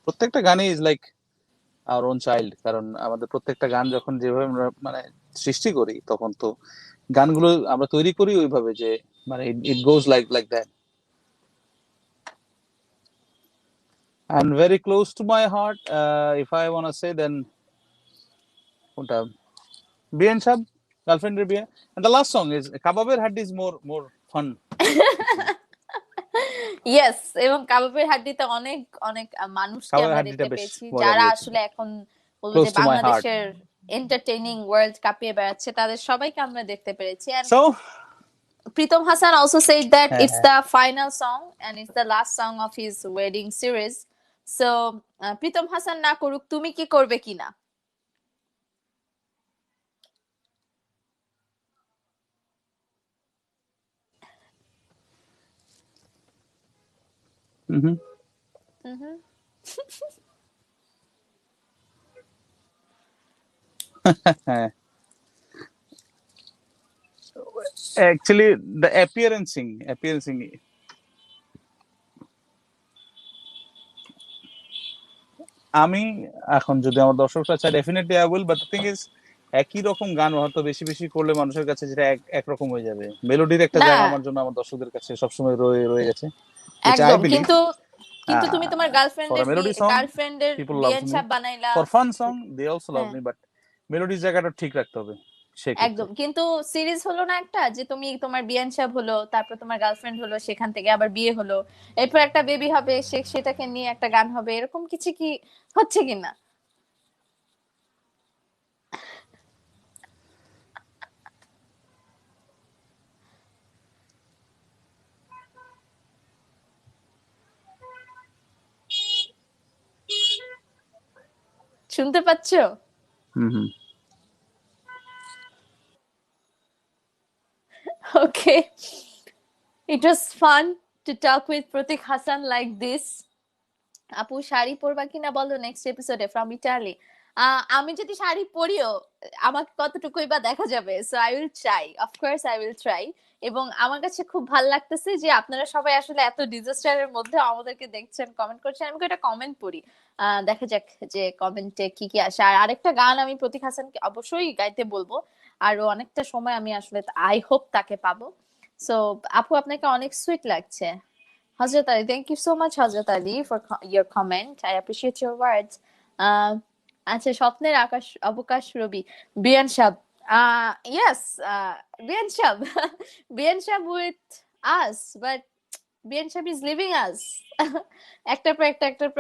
প্রত্যেকটা গানই is like our own child. কারণ আমাদের প্রত্যেকটা গান যখন যেভাবে আমরা মানে সৃষ্টি করি, তখন তো গানগুলো আমরা তৈরি করি ওইভাবে যে মানে it goes like that. And very close to my heart, if I want to say, then কোনটা, বিয়ে সব গার্লফ্রেন্ডের বিয়ে। And the last song is কাবাবের হাড্ডি is more fun. ইয়েস, এবং কাবাবের হাড্ডিতে অনেক অনেক মানুষকে কাবাবের আমরা হাড্ডিটা দেখতে বেশ পেয়েছি মজা যারা দিয়েছে, আসলে এখন বলবো close যে to my heart. বাংলাদেশের এন্টারটেইনিং ওয়ার্ল্ড কাঁপিয়ে বেড়াচ্ছে, তাদের সবাইকে আমরা দেখতে পেরেছি। So Pritam Hassan also said that হ্যাঁ it's the final song and it's the last song of his wedding series. So Pritam Hassan না করুক, তুমি কি করবে কিনা? হুম। হ্যাঁ, actually the appearancing আমি এখন যদি আমার দর্শকরা চায় definitely I will, but the thing is একই রকম গান হয়তো বেশি বেশি করলে মানুষের কাছে যেটা একরকম হয়ে যাবে। মেলোডির একটা না, জায়গা আমার জন্য আমার দর্শকদের কাছে সবসময় রয়ে গেছে, which I একদম। believe. কিন্তু কিন্তু তুমি তোমার For a melody song, people love বিয়ের me. ছাপ বানাইলা। For fun song, they also love হ্যাঁ, me, but মেলোডির জায়গাটা ঠিক রাখতে হবে সেক্ষেত্রে। একদম। কিন্তু সিরিজ হলো না একটা, যে তুমি তোমার বিয়ান সাহেব হলো, তারপর তোমার গার্লফ্রেন্ড হলো, সেখান থেকে আবার বিয়ে হলো, এরপর একটা বেবি হবে, সেটাকে নিয়ে একটা গান হবে, এরকম কিছু কি হচ্ছে কিনা? শুনতে পাচ্ছো? হুম। Okay. It was fun to talk with Pratik Hassan like this. আপু শাড়ি পরবা কিনা বলো নেক্সট এপিসোডে ফ্রম ইটালি। আমি যদি শাড়ি পরিও আমাকে কতটুকুই বা দেখা যাবে, so I will try, of course I will try. এবং আমার কাছে খুব ভালো লাগতেছে যে আপনারা সবাই আসলে এত ডিজাস্টারের মধ্যে আমাদেরকে দেখছেন, কমেন্ট করছেন। আমি একটা কমেন্ট পড়ি, দেখা যাক যে কমেন্টে কি কি আসে। আর আরেকটা গান আমি প্রতীক হাসানকে অবশ্যই গাইতে বলবো, আরো অনেকটা সময় আমি আসলে আই হোপ তাকে পাবো। সো আপু, আপনাকে অনেক সুইট লাগছে। Hazrat Ali, thank you so much, Hazrat Ali, for your comment. I appreciate your words. Uh, আচ্ছা, স্বপ্নের আকাশ অবকাশ রবি, বিয়ান sub, yes, Beant sub, Beant sub with us, but Beant sub is leaving us. একটার পর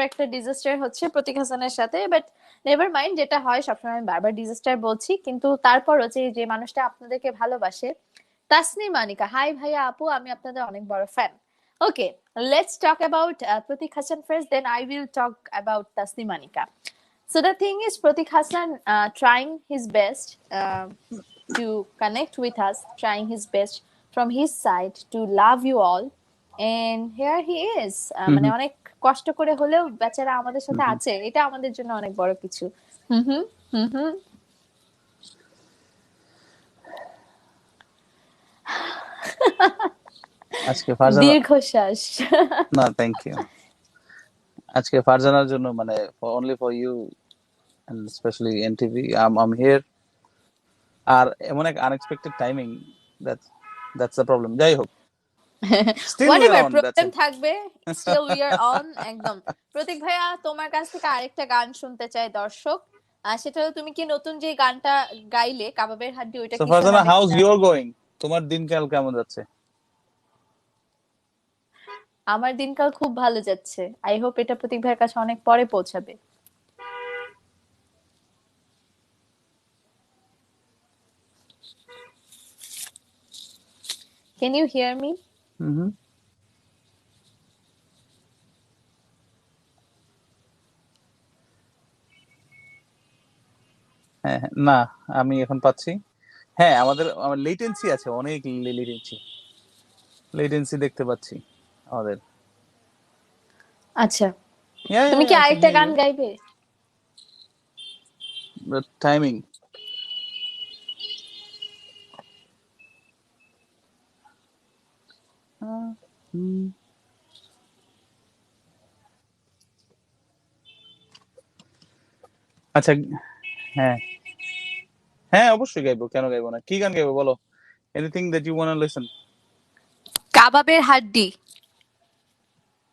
একটা ডিজাস্টার হচ্ছে প্রতীক হাসানের সাথে, বাট নেভার মাইন্ড, যেটা হয় সবসময় আমি বারবার ডিজাস্টার বলছি, কিন্তু তারপর হচ্ছে যে মানুষটা আপনাদেরকে ভালোবাসে। তাসনিম মানিকা, হাই ভাইয়া আপু, আমি আপনাদের অনেক বড় fan. Okay, let's talk about Pratik Hassan first, then I will talk about Tasnim Anika. So the thing is, Pratik Hassan trying his best to connect with us, trying his best from his side to love you all, and here he is. মানে অনেক কষ্ট করে হলেও বেচারা আমাদের সাথে আছে, এটা আমাদের জন্য অনেক বড় কিছু। হুম হুম হুম হুম। আজকে ফারজানা, দীর্ঘশ্বাস। না থ্যাংক ইউ, আজকে ফারজানার জন্য মানে only for you and especially NTV I'm here, আর এমন এক unexpected timing, that's the problem. যাই হোক, still we are whatever on, that's problem it. থাকবে, স্টিল উই আর অন। একদম। প্রতীক ভাইয়া, তোমার কাছ থেকে আরেকটা গান শুনতে চাই দর্শক। সেটা হলো, তুমি কি নতুন যে গানটা গাইলে কাবাবের হাড্ডি, ওইটা So কি ফারজানা, শোনাবে how's কিনা? your going? তোমার দিনকাল কেমন যাচ্ছে? আমার দিনকাল খুব ভালো যাচ্ছে। আই হোপ এটা প্রতীক ভাইয়ের কাছে অনেক পরে পৌঁছাবে। Can you hear me? Hmm. হ্যাঁ হ্যাঁ, না আমি এখন পাচ্ছি। হ্যাঁ, আমার লেটেন্সি আছে, অনেক লেটেন্সি দেখতে পাচ্ছি আমাদের। আচ্ছা, Yeah, তুমি yeah, কি yeah, I can আরেকটা hear গান you. গাইবে? The timing. হুম। আচ্ছা, হ্যাঁ হ্যাঁ অবশ্যই গাইবো, কেন গাইবো না? কি গান গাইবো বলো? Anything that you wanna listen. কাবাবের হাড্ডি।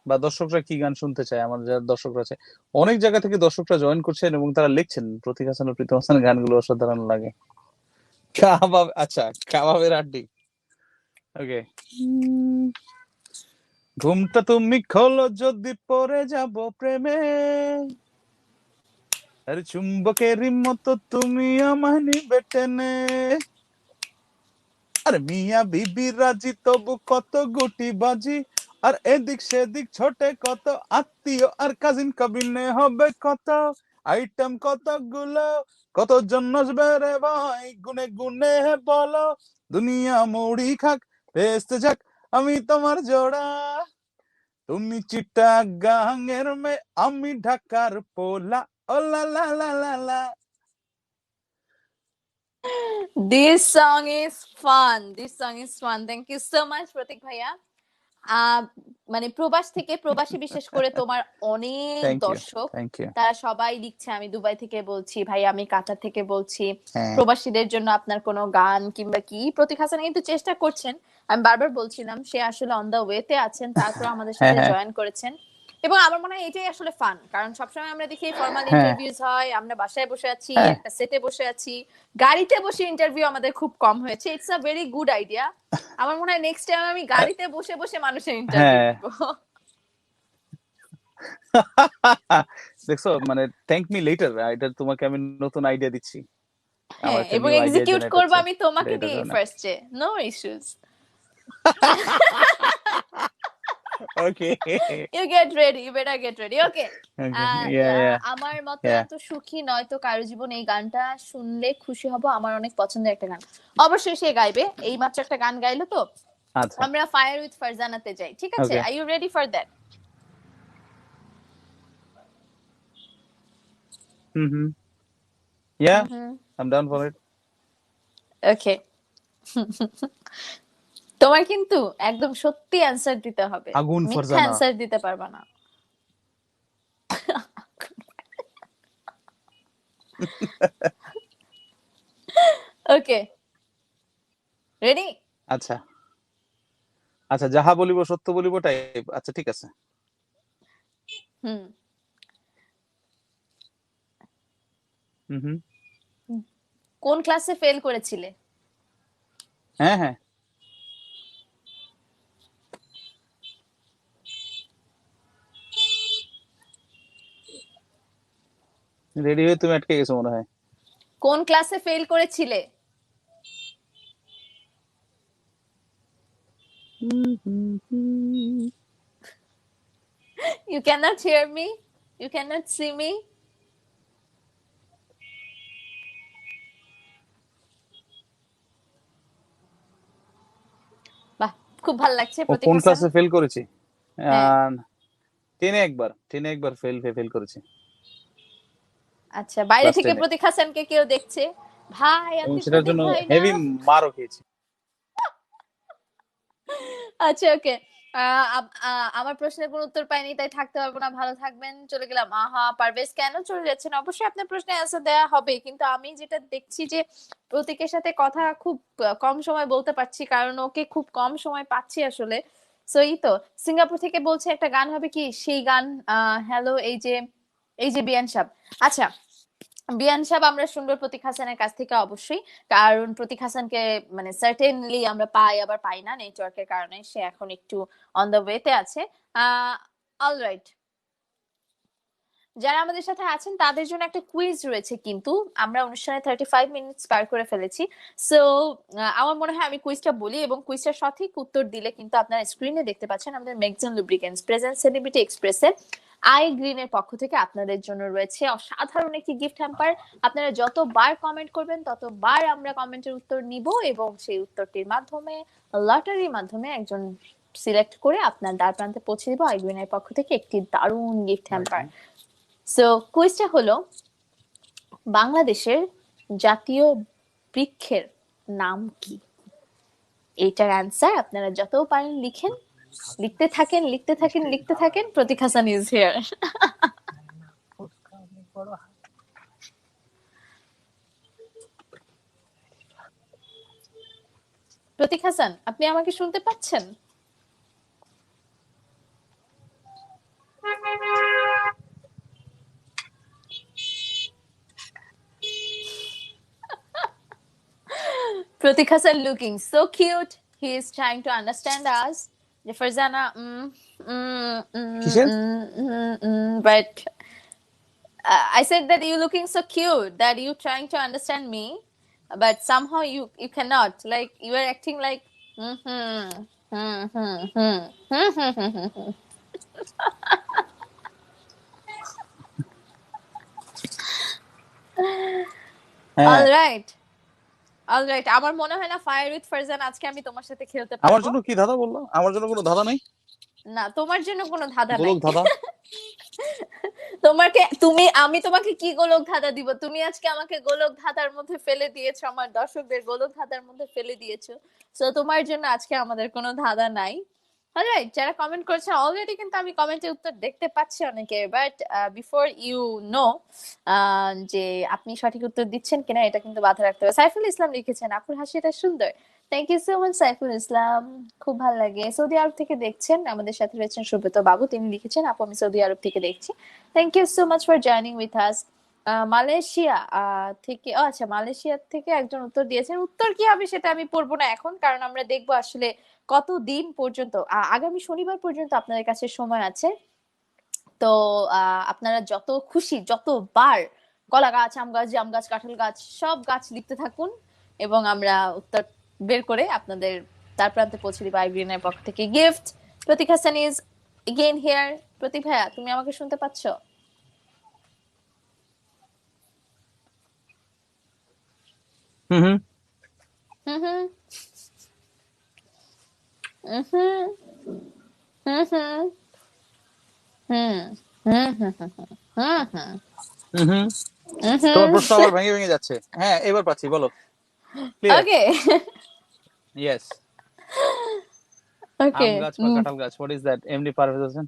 বা দর্শকরা কি গান শুনতে চায়, আমাদের যারা দর্শকরা আছে, অনেক জায়গা থেকে দর্শকরা জয়েন করছেন এবং তারা লিখছেন প্রতীক হাসান ও প্রীতম হাসানের গানগুলো অসাধারণ লাগে। কাবাব, আচ্ছা কাবাবের আড্ডি, ওকে। ঘুমটা তুমি খোলো যদি পড়ে যাব প্রেমে, আর চুম্বকের মতো তুমি আমায় নিবে টেনে, আর মিয়া বিবি রাজি তবু কত গুটি বাজি, আর এদিক সেদিক ছোটে কত আত্মীয় আর কাজিন কাবিনে হবে কত আইটেম কতগুলো, কত জন্য রে ভাই গুনে গুনে বলো, দুনিয়া মুড়ি খাক বেস্তে যাক আমি তোমার জোড়া, তুমি চিটাগাঙের মেয়ে আমি ঢাকার পোলা, ও লা লা লা লা লা। This song is fun. This song is fun. Thank you so much, প্রতীক ভাইয়া। মানে প্রবাস থেকে প্রবাসী, বিশেষ করে তোমার অনেক থ্যাংক ইউ, দর্শক, থ্যাংক ইউ। তারা সবাই লিখছে, আমি দুবাই থেকে বলছি ভাই, আমি কাতার থেকে বলছি, হ্যাঁ প্রবাসীদের জন্য আপনার কোনো গান কিংবা কি। প্রতীক হাসান কিন্তু চেষ্টা করছেন, আমি বারবার বলছিলাম, সে আসলে অন দা ওয়েতে আছেন, তারপর আমাদের হ্যাঁ সাথে হ্যাঁ জয়েন করেছেন। এবং আমার মনে হয় এটাই আসলে ফান, কারণ সবসময় আমরা দেখি ফর্মাল হ্যাঁ ইন্টারভিউজ হয়, আমরা বাসায় বসে আছি, হ্যাঁ একটা সেটে বসে আছি, গাড়িতে বসে ইন্টারভিউ আমাদের খুব কম হয়েছে। It's a very good idea. আমার মনে হয় নেক্সট টাইম আমি গাড়িতে বসে বসে মানুষের ইন্টারভিউ হ্যাঁ। নিব। দেখছো, মানে থ্যাংক মি লেটার, এটা তোমাকে আমি নতুন আইডিয়া দিচ্ছি, আমার হ্যাঁ, একটা এবং নিউ আইডিয়া এক্সিকিউট জেনারেট করবো হচ্ছে আমি তোমাকে এটার দিয়ে কারণে। ফার্স্টে, no issues. Okay you get ready, you better get ready, okay. Okay, yeah yeah আমার মতো ইয়া। এত সুখী নয়তো কারো জীবন, এই গানটা শুনলে খুশি হব, আমার অনেক পছন্দের একটা গান। অবশ্যই সে গাইবে, এই মাত্র একটা গান গাইলো তো। আচ্ছা আমরা ফায়ার উইথ ফারজানাতে যাই, ঠিক আছে? Okay. Are you ready for that? Hmm hmm, yeah I am down for it. Okay. তোমার কিন্তু একদম সত্যি অ্যান্সার দিতে হবে, আগুন মিথ্যা ফারজানা। অ্যান্সার দিতে পারবা না। ওকে, রেডি? আচ্ছা আচ্ছা, যাহা বলিব সত্য বলিব টাইপ, আচ্ছা ঠিক আছে। হুম। হুম হুম, কোন ক্লাসে ফেল করেছিলে? হ্যাঁ হ্যাঁ, রেডি হয়ে তুমি আটকে গেছো মনে হয়। কোন ক্লাসে ফেল করেছিলে? হুম হুম হুম। You cannot hear me? You cannot see me? বাহ, খুব ভালো লাগছে ও প্রতীক কোন হাসান। ক্লাসে ফেল করেছি? হ্যাঁ, 10 একবার ফেল করেছি আচ্ছা, বাইরে ক্লাস থেকে 10-এ, প্রতীক হাসানকে কেউ দেখছে? ভাই, এবং আপনি সেটার প্রতীক জন্য ভাই না? হেভি মারও খেয়েছি। আচ্ছা, ওকে। আমার প্রশ্নের কোনো উত্তর পাইনি, তাই থাকতে পারবো না। ভালো থাকবেন, চলে গেলাম। আহা, পারভেজ কেন চলে যাচ্ছেন? অবশ্যই আপনার প্রশ্নের অ্যান্সার দেওয়া হবে, কিন্তু আমি যেটা দেখছি যে প্রতীকের সাথে কথা খুব কম সময় বলতে পারছি, কারণ ওকে খুব কম সময় পাচ্ছি আসলে। সো এই তো, সিঙ্গাপুর থেকে বলছে একটা গান হবে কি, সেই গান। হ্যালো, এই যে বিয়ান সাহেব। আচ্ছা, বিয়ান সাহেব আমরা শুনবো প্রতীক হাসানের কাছ থেকে অবশ্যই, কারণ প্রতীক হাসানকে মানে সার্টেনলি আমরা পাই আবার পাই না নেটওয়ার্কের কারণে, সে এখন একটু অন দ্য ওয়েতে আছে। অলরাইট, যারা আমাদের সাথে আছেন তাদের জন্য একটা কুইজ রয়েছে, কিন্তু আমরা অনুষ্ঠানে 35 মিনিটস পার করে ফেলেছি। সো আমার মনে হয় আমি কুইজটা বলি, এবং কুইজটা সঠিক উত্তর দিলে কিন্তু আপনারা স্ক্রিনে দেখতে পাচ্ছেন আমাদের ম্যাগজিন লুব্রিকেন্টস প্রেজেন্ট সেলিব্রিটি এক্সপ্রেসের আই গ্রিনের পক্ষ থেকে আপনাদের জন্য রয়েছে অসাধারণ একটি গিফট হ্যাম্পার। আপনারা যতবার কমেন্ট করবেন ততবার আমরা কমেন্টের উত্তর নিব, এবং সেই উত্তরটির মাধ্যমে লটারির মাধ্যমে একজন সিলেক্ট করে আপনার দ্বার প্রান্তে পৌঁছে দিব আই গ্রিনের পক্ষ থেকে একটি দারুণ গিফট হ্যাম্পার। সো কুইজটা হলো, বাংলাদেশের জাতীয় বৃক্ষের নাম কি? এইটার অ্যান্সার আপনারা যত পারেন লিখেন, লিখতে থাকেন, লিখতে থাকেন, লিখতে থাকেন। প্রতীক হাসান ইজ হিয়ার। প্রতীক হাসান, আপনি আমাকে শুনতে পাচ্ছেন? Pratik Hassan looking so cute. He is trying to understand us. The Farzana, কিসের? but I said that you looking so cute that you trying to understand me, but somehow you cannot. Like you are acting like. হ্যাঁ, All right. অলরাইট, আমার মনে হয় না ফায়ার উইথ ফারজান আজকে আমি তোমার সাথে খেলতে আমার পারবো। জন্য কি ধাঁধা বললো? আমার জন্য কোনো ধাঁধা নেই? না, তোমার জন্য কোনো ধাঁধা নাই। গোলক ধাঁধা? আমি তোমাকে কি গোলক ধাঁধা দিব? তুমি আজকে আমাকে গোলক ধাঁধার মধ্যে ফেলে দিয়েছো, আমার দর্শকদের গোলক ধাঁধার মধ্যে ফেলে দিয়েছো। সো তোমার জন্য আজকে আমাদের কোনো ধাঁধা নাই। অলরাইট, যারা কমেন্ট করেছে অলরেডি কিন্তু আমি কমেন্টের উত্তর দেখতে পাচ্ছি অনেকে, বাট বিফোর ইউ নো যে আপনি সঠিক উত্তর দিচ্ছেন কিনা এটা কিন্তু বাধা রাখতে হবে। সাইফুল ইসলাম লিখেছেন, আপুর হাসিটা সুন্দর। Thank you so much Saiful Islam, খুব ভালো লাগে। সৌদি আরব থেকে দেখছেন, আমাদের সাথে রয়েছেন সুব্রত বাবু, তিনি লিখেছেন, আপু আমি সৌদি আরব থেকে দেখছি। Thank you so much for joining with us. Malaysia থেকে, আচ্ছা, মালয়েশিয়া থেকে একজন উত্তর দিয়েছেন। উত্তর কি হবে সেটা আমি পড়বো না এখন, কারণ আমরা দেখবো আসলে কতদিন পর্যন্ত, আগামী শনিবার পর্যন্ত আপনাদের কাছে সময় আছে। তো আপনারা যত খুশি যতবার কলা গাছ, আম গাছ, জাম গাছ, কাঁঠাল গাছ, সব গাছ লিখতে থাকুন, এবং আমরা উত্তর বের করে আপনাদের তার প্রান্তে পৌঁছে দিব আই গ্রিনের পক্ষ থেকে gift. Pratik Hassan is again here. Pratik ভাইয়া, তুমি আমাকে শুনতে পাচ্ছ? হুম হুম হুম হুম হুম হুম হুম হুম হুম হুম হুম হুম হুম হুম হুম তোমার প্রশ্ন আবার ভেঙে ভেঙে যাচ্ছে। হ্যাঁ, এবার পাচ্ছি, বলো। ক্লিয়ার? Okay yes. ওকে। আম গাছ বা কাঁঠাল গাছ, what is that? MD Parvez Hossain.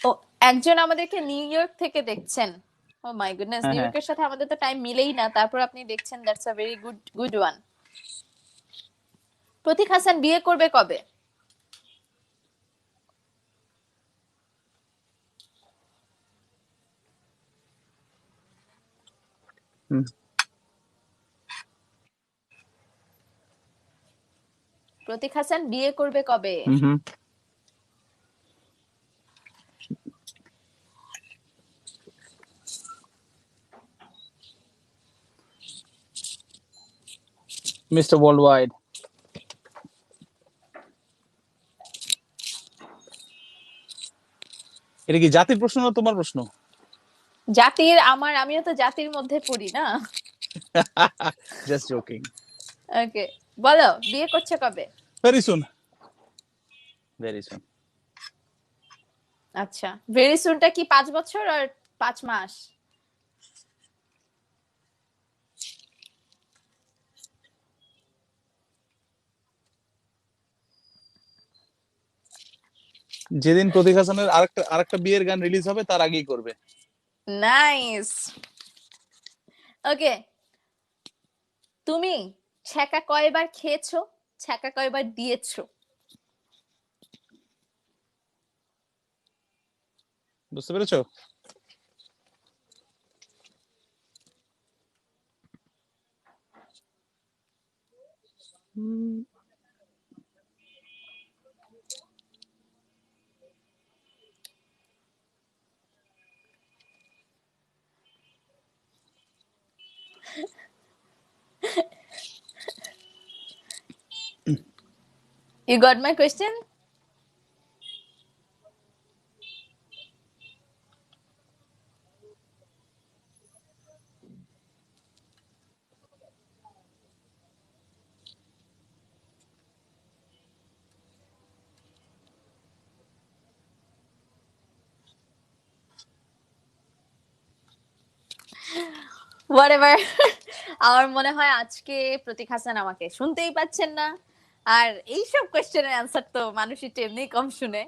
ও, একজন আমাদেরকে নিউ ইয়র্ক থেকে দেখছেন। ও মাই গুডনেস, হ্যাঁ নিউ হ্যাঁ, ইয়র্কের সাথে আমাদের তো টাইম মিলেই না, তারপর আপনি দেখছেন, that's a very good good one. Pratik Hassan বিয়ে করবে কবে? হুম প্রতীক হাসান বিয়ে করবে কবে? হুম হুম। Mister world wide. এটা কি জাতির প্রশ্ন না তোমার প্রশ্ন? জাতির আমিও তো জাতির মধ্যে পড়ি না। Just joking. ওকে, বলো বিয়ে করছে কবে? Very soon, very soon. আচ্ছা, ভেরি সুনটা কি 5 বছর আর 5 মাস? যেদিন প্রতীক হাসানের আরেকটা বিয়ের গান রিলিজ হবে তার আগেই করবে। নাইস। ওকে, তুমি ছ্যাঁকা কয়বার খেয়েছো, ছ্যাঁকা কয়বার দিয়েছো? বুঝতে পেরেছো? You got my question? Whatever. আমার মনে হয় আজকে প্রতীক হাসান আমাকে শুনতেই পাচ্ছেন না, আর এইসব কোয়েশ্চেনের অ্যান্সার তো মানুষই এমনি কম শুনে।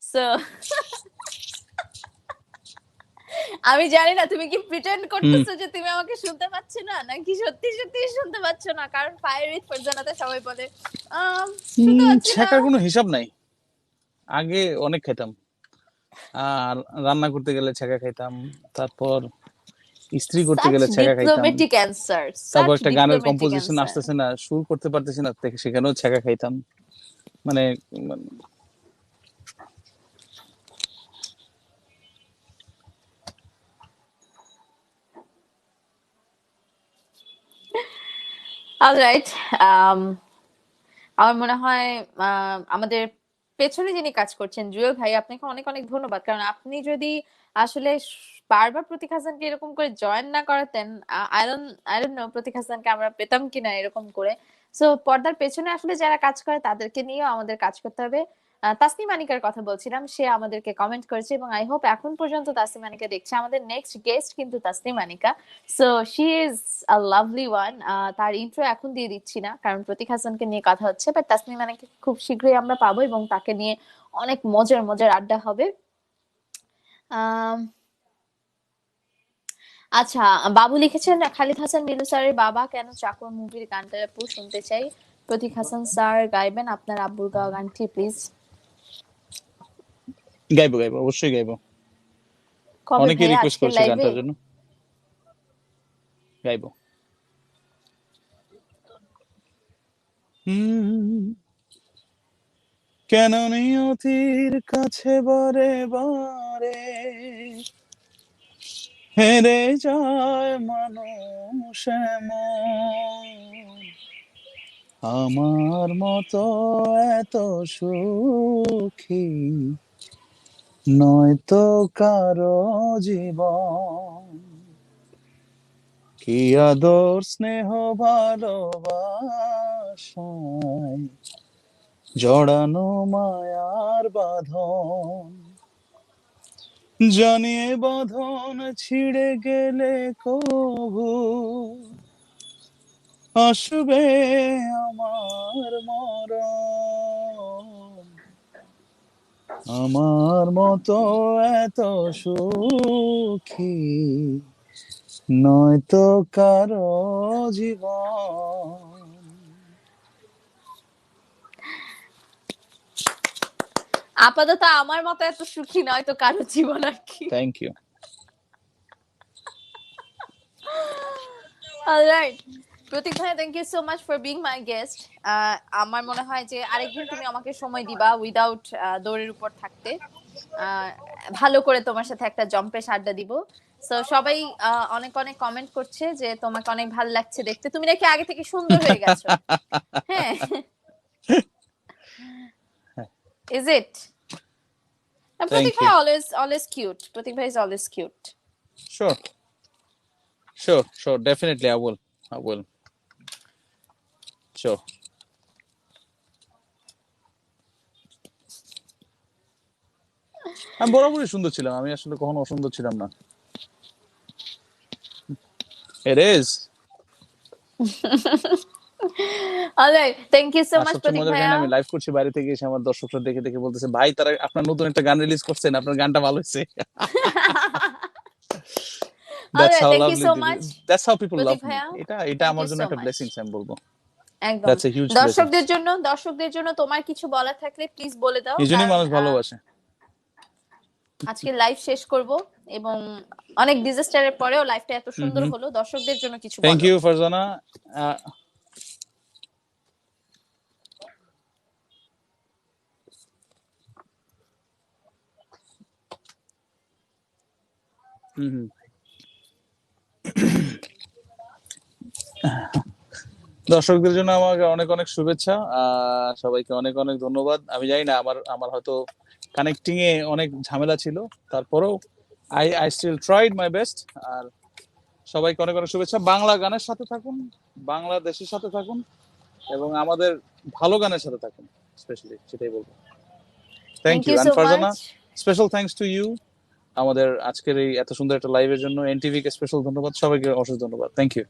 সো আমি জানি না তুমি কি প্রিটেন্ড করতেছো যে তুমি আমাকে শুনতে পাচ্ছ না, নাকি সত্যি সত্যি শুনতে পাচ্ছ না, কারণ ফায়ার উইথ ফারজানাতে সবাই বলে শুনতে পাচ্ছি না। ছ্যাঁকার কোনো হিসাব নাই। আগে অনেক খেতাম, আর রান্না করতে গেলে ছ্যাঁকা খাইতাম, তারপর ইস্ত্রি করতে গেলে ছ্যাঁকা খাইতাম, ডিপ্লোম্যাটিক অ্যান্সার, তারপর একটা গানের ডিপ্লোম্যাটিক কম্পোজিশন অ্যান্সার। আসতেছে না, সুর করতে পারতেছি না, সেখানেও ছ্যাঁকা খাইতাম। মানে অলরাইট, আমার মনে হয় আমাদের পেছনে যিনি কাজ করছেন জুয়েল ভাই, আপনাকে অনেক অনেক ধন্যবাদ, কারণ আপনি যদি আসলে বারবার প্রতীক হাসানকে এরকম করে জয়েন না করাতেন, আই ডোন্ট নো প্রতীক হাসানকে আমরা পেতাম কিনা এরকম করে। সো পর্দার পেছনে আসলে যারা কাজ করে তাদেরকে নিয়েও আমাদের কাজ করতে হবে। তাসনিম মানিকার কথা বলছিলাম, সে আমাদেরকে কমেন্ট করেছে এবং আই হোপ এখন পর্যন্ত তাসনিম মানিকা দেখছে। আমাদের নেক্সট গেস্ট কিন্তু Tasnim Manika. So she is a lovely one. তার ইন্ট্রো এখন দিয়ে দিচ্ছি না, কারণ প্রতীক হাসানকে নিয়ে কথা হচ্ছে, বাট তাসনিম মানিকা খুব শীঘ্রই আমরা পাবো এবং তাকে নিয়ে অনেক মজার মজার আড্ডা হবে। আম, আচ্ছা, বাবু লিখেছেন খালিদ হাসান মিলু স্যারের বাবা কেন চাকর মুভির গানটা আপু শুনতে চাই, প্রতীক হাসান স্যার গাইবেন আপনার আব্বুর গাওয়া গানটি প্লিজ। গাইবো গাইবো, অবশ্যই গাইবো। কবে অনেকে ভাইয়া, রিকোয়েস্ট আজকের করছে লাইভে? গানটার জন্য, গাইবো। কেন নিয়তির কাছে বারে বারে হেরে যায় মানুষ এমন, আমার মতো এত সুখী নয়তো কারো জীবন, কি আদর স্নেহ ভালোবাসায় জড়ানো মায়ার বাঁধন, জানিয়ে বাঁধন ছিঁড়ে গেলে কবু আসবে আমার মরণ, আমার মতো এত সুখী নয়তো কারো জীবন। আপাতত আমার মতো এত সুখী নয় তো কারো জীবন আর কি। Thank you. অলরাইট, প্রতীক ভাই thank you so much for being my guest. আমার মনে হয় যে আরেকদিন তুমি আমাকে সময় দিবা উইদাউট দৌড়ের উপর থাকতে, ভালো করে তোমার সাথে একটা জম্পেশ আড্ডা দিব। সো সবাই অনেক অনেক কমেন্ট করছে যে তোমাকে অনেক ভালো লাগছে দেখতে, তুমি নাকি আগে থেকে সুন্দর হয়ে গেছো। হ্যাঁ, is it? And Thank Pratik you. bhai always cute. Pratik bhai is always cute. Sure, definitely I will, sure. আমি বরাবরই সুন্দর ছিলাম, আমি আসলে কখনো অসুন্দর ছিলাম না। It is. Alright, thank you so R much সবচেয়ে Pratik মজার কাহিনী, bhaiya. আমি লাইভ করছি বাইরে থেকে এসে আমার দর্শকরা দেখে দেখে বলতেছে, ভাই তারা আপনার নতুন একটা গান রিলিজ করছেন, আপনার গানটা ভালো হয়েছে। That's Alright, how thank you lovely so much that's how people Pratik love me. bhaiya. এটা Thank আমার you জন্য so একটা much. ব্লেসিংস আমি বলবো। একদম। That's a huge blessing. দর্শকদের জন্য তোমার কিছু বলার থাকলে প্লিজ বলে দাও, এই জন্যই কারণ মানুষ ভালোবাসে। আজকে লাইভ শেষ করব এবং অনেক ডিজাস্টারের পরেও লাইভটা এত সুন্দর হুম, হলো। দর্শকদের জন্য কিছু থ্যাংক বলো। ইউ ফারজানা। হুম, দর্শকদের জন্য আমাকে অনেক অনেক শুভেচ্ছা, সবাইকে অনেক অনেক ধন্যবাদ। আমি জানি না, আমার আমার হয়তো কানেক্টিং এ অনেক ঝামেলা ছিল, তারপরেও I still tried my best. আর সবাইকে অনেক অনেক শুভেচ্ছা। বাংলা গানের সাথে থাকুন, বাংলাদেশের সাথে থাকুন, এবং আমাদের ভালো গানের সাথে থাকুন, স্পেশালি সেটাই বলবো। Thank Thank you. you and so Farzana, much. Special thanks to you. আমাদের আজকের এই এত সুন্দর একটা লাইভের জন্য এনটিভি কে স্পেশাল ধন্যবাদ, সবাইকে অশেষ ধন্যবাদ। Thank you.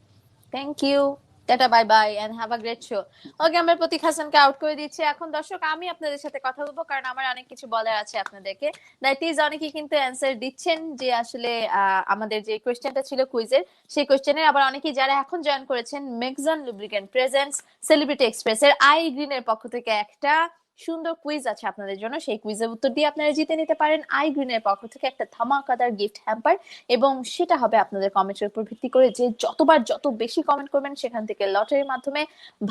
Thank you. Tata, bye bye and have a great show. Okay, আমরা প্রতীক হাসানকে আউট করে দিচ্ছি। এখন দর্শক, আমি আপনাদের সাথে কথা বলবো, কারণ আমার অনেক কিছু বলার আছে আপনাদেরকে। দ্যাট ইজ, অনেকেই কিন্তু অ্যান্সার দিচ্ছেন যে আসলে আমাদের যে কোয়েশ্চেনটা ছিল কুইজের, সেই কোয়েশ্চেনের আবার অনেকেই যারা এখন জয়েন করেছেন, মেগজন লুব্রিক্যান্ট প্রেজেন্টস সেলিব্রিটি এক্সপ্রেসের আই গ্রিনের পক্ষ থেকে একটা সুন্দর কুইজ আছে আপনাদের জন্য। সেই কুইজের উত্তর দিয়ে আপনারা জিতে নিতে পারেন আই গ্রিনের পক্ষ থেকে একটা ধামাকাদার গিফট হ্যাম্পার, এবং সেটা হবে আপনাদের কমেন্টের উপর ভিত্তি করে। যে যত বেশি কমেন্ট করবেন, সেখান থেকে লটারির মাধ্যমে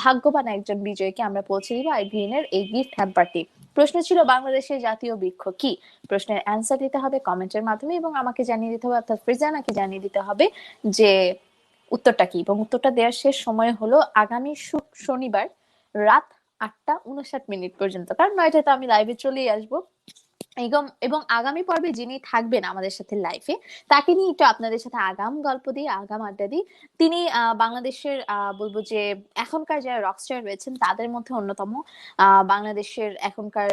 ভাগ্যবান একজন বিজয়ীকে আমরা পৌঁছে দিব আই গ্রিনের এই গিফট হ্যাম্পারটি। প্রশ্ন ছিল বাংলাদেশের জাতীয় বৃক্ষ কি? প্রশ্নের অ্যান্সার দিতে হবে কমেন্টের মাধ্যমে, এবং আমাকে জানিয়ে দিতে হবে, অর্থাৎ ফ্রিজানাকে জানিয়ে দিতে হবে যে উত্তরটা কি। এবং উত্তরটা দেওয়ার শেষ সময় হলো আগামী শনিবার রাত 8:59 পর্যন্ত, কারণ 9টায় তো আমি লাইভে চলেই আসবো। এবং আগামী পর্বে যিনি থাকবেন আমাদের সাথে লাইভে, তাকে নিয়ে একটু আপনাদের সাথে আগাম গল্প দিই, আগাম আড্ডা দিই। তিনি বাংলাদেশের বলবো যে এখনকার যারা রকস্টার রয়েছেন তাদের মধ্যে অন্যতম। বাংলাদেশের এখনকার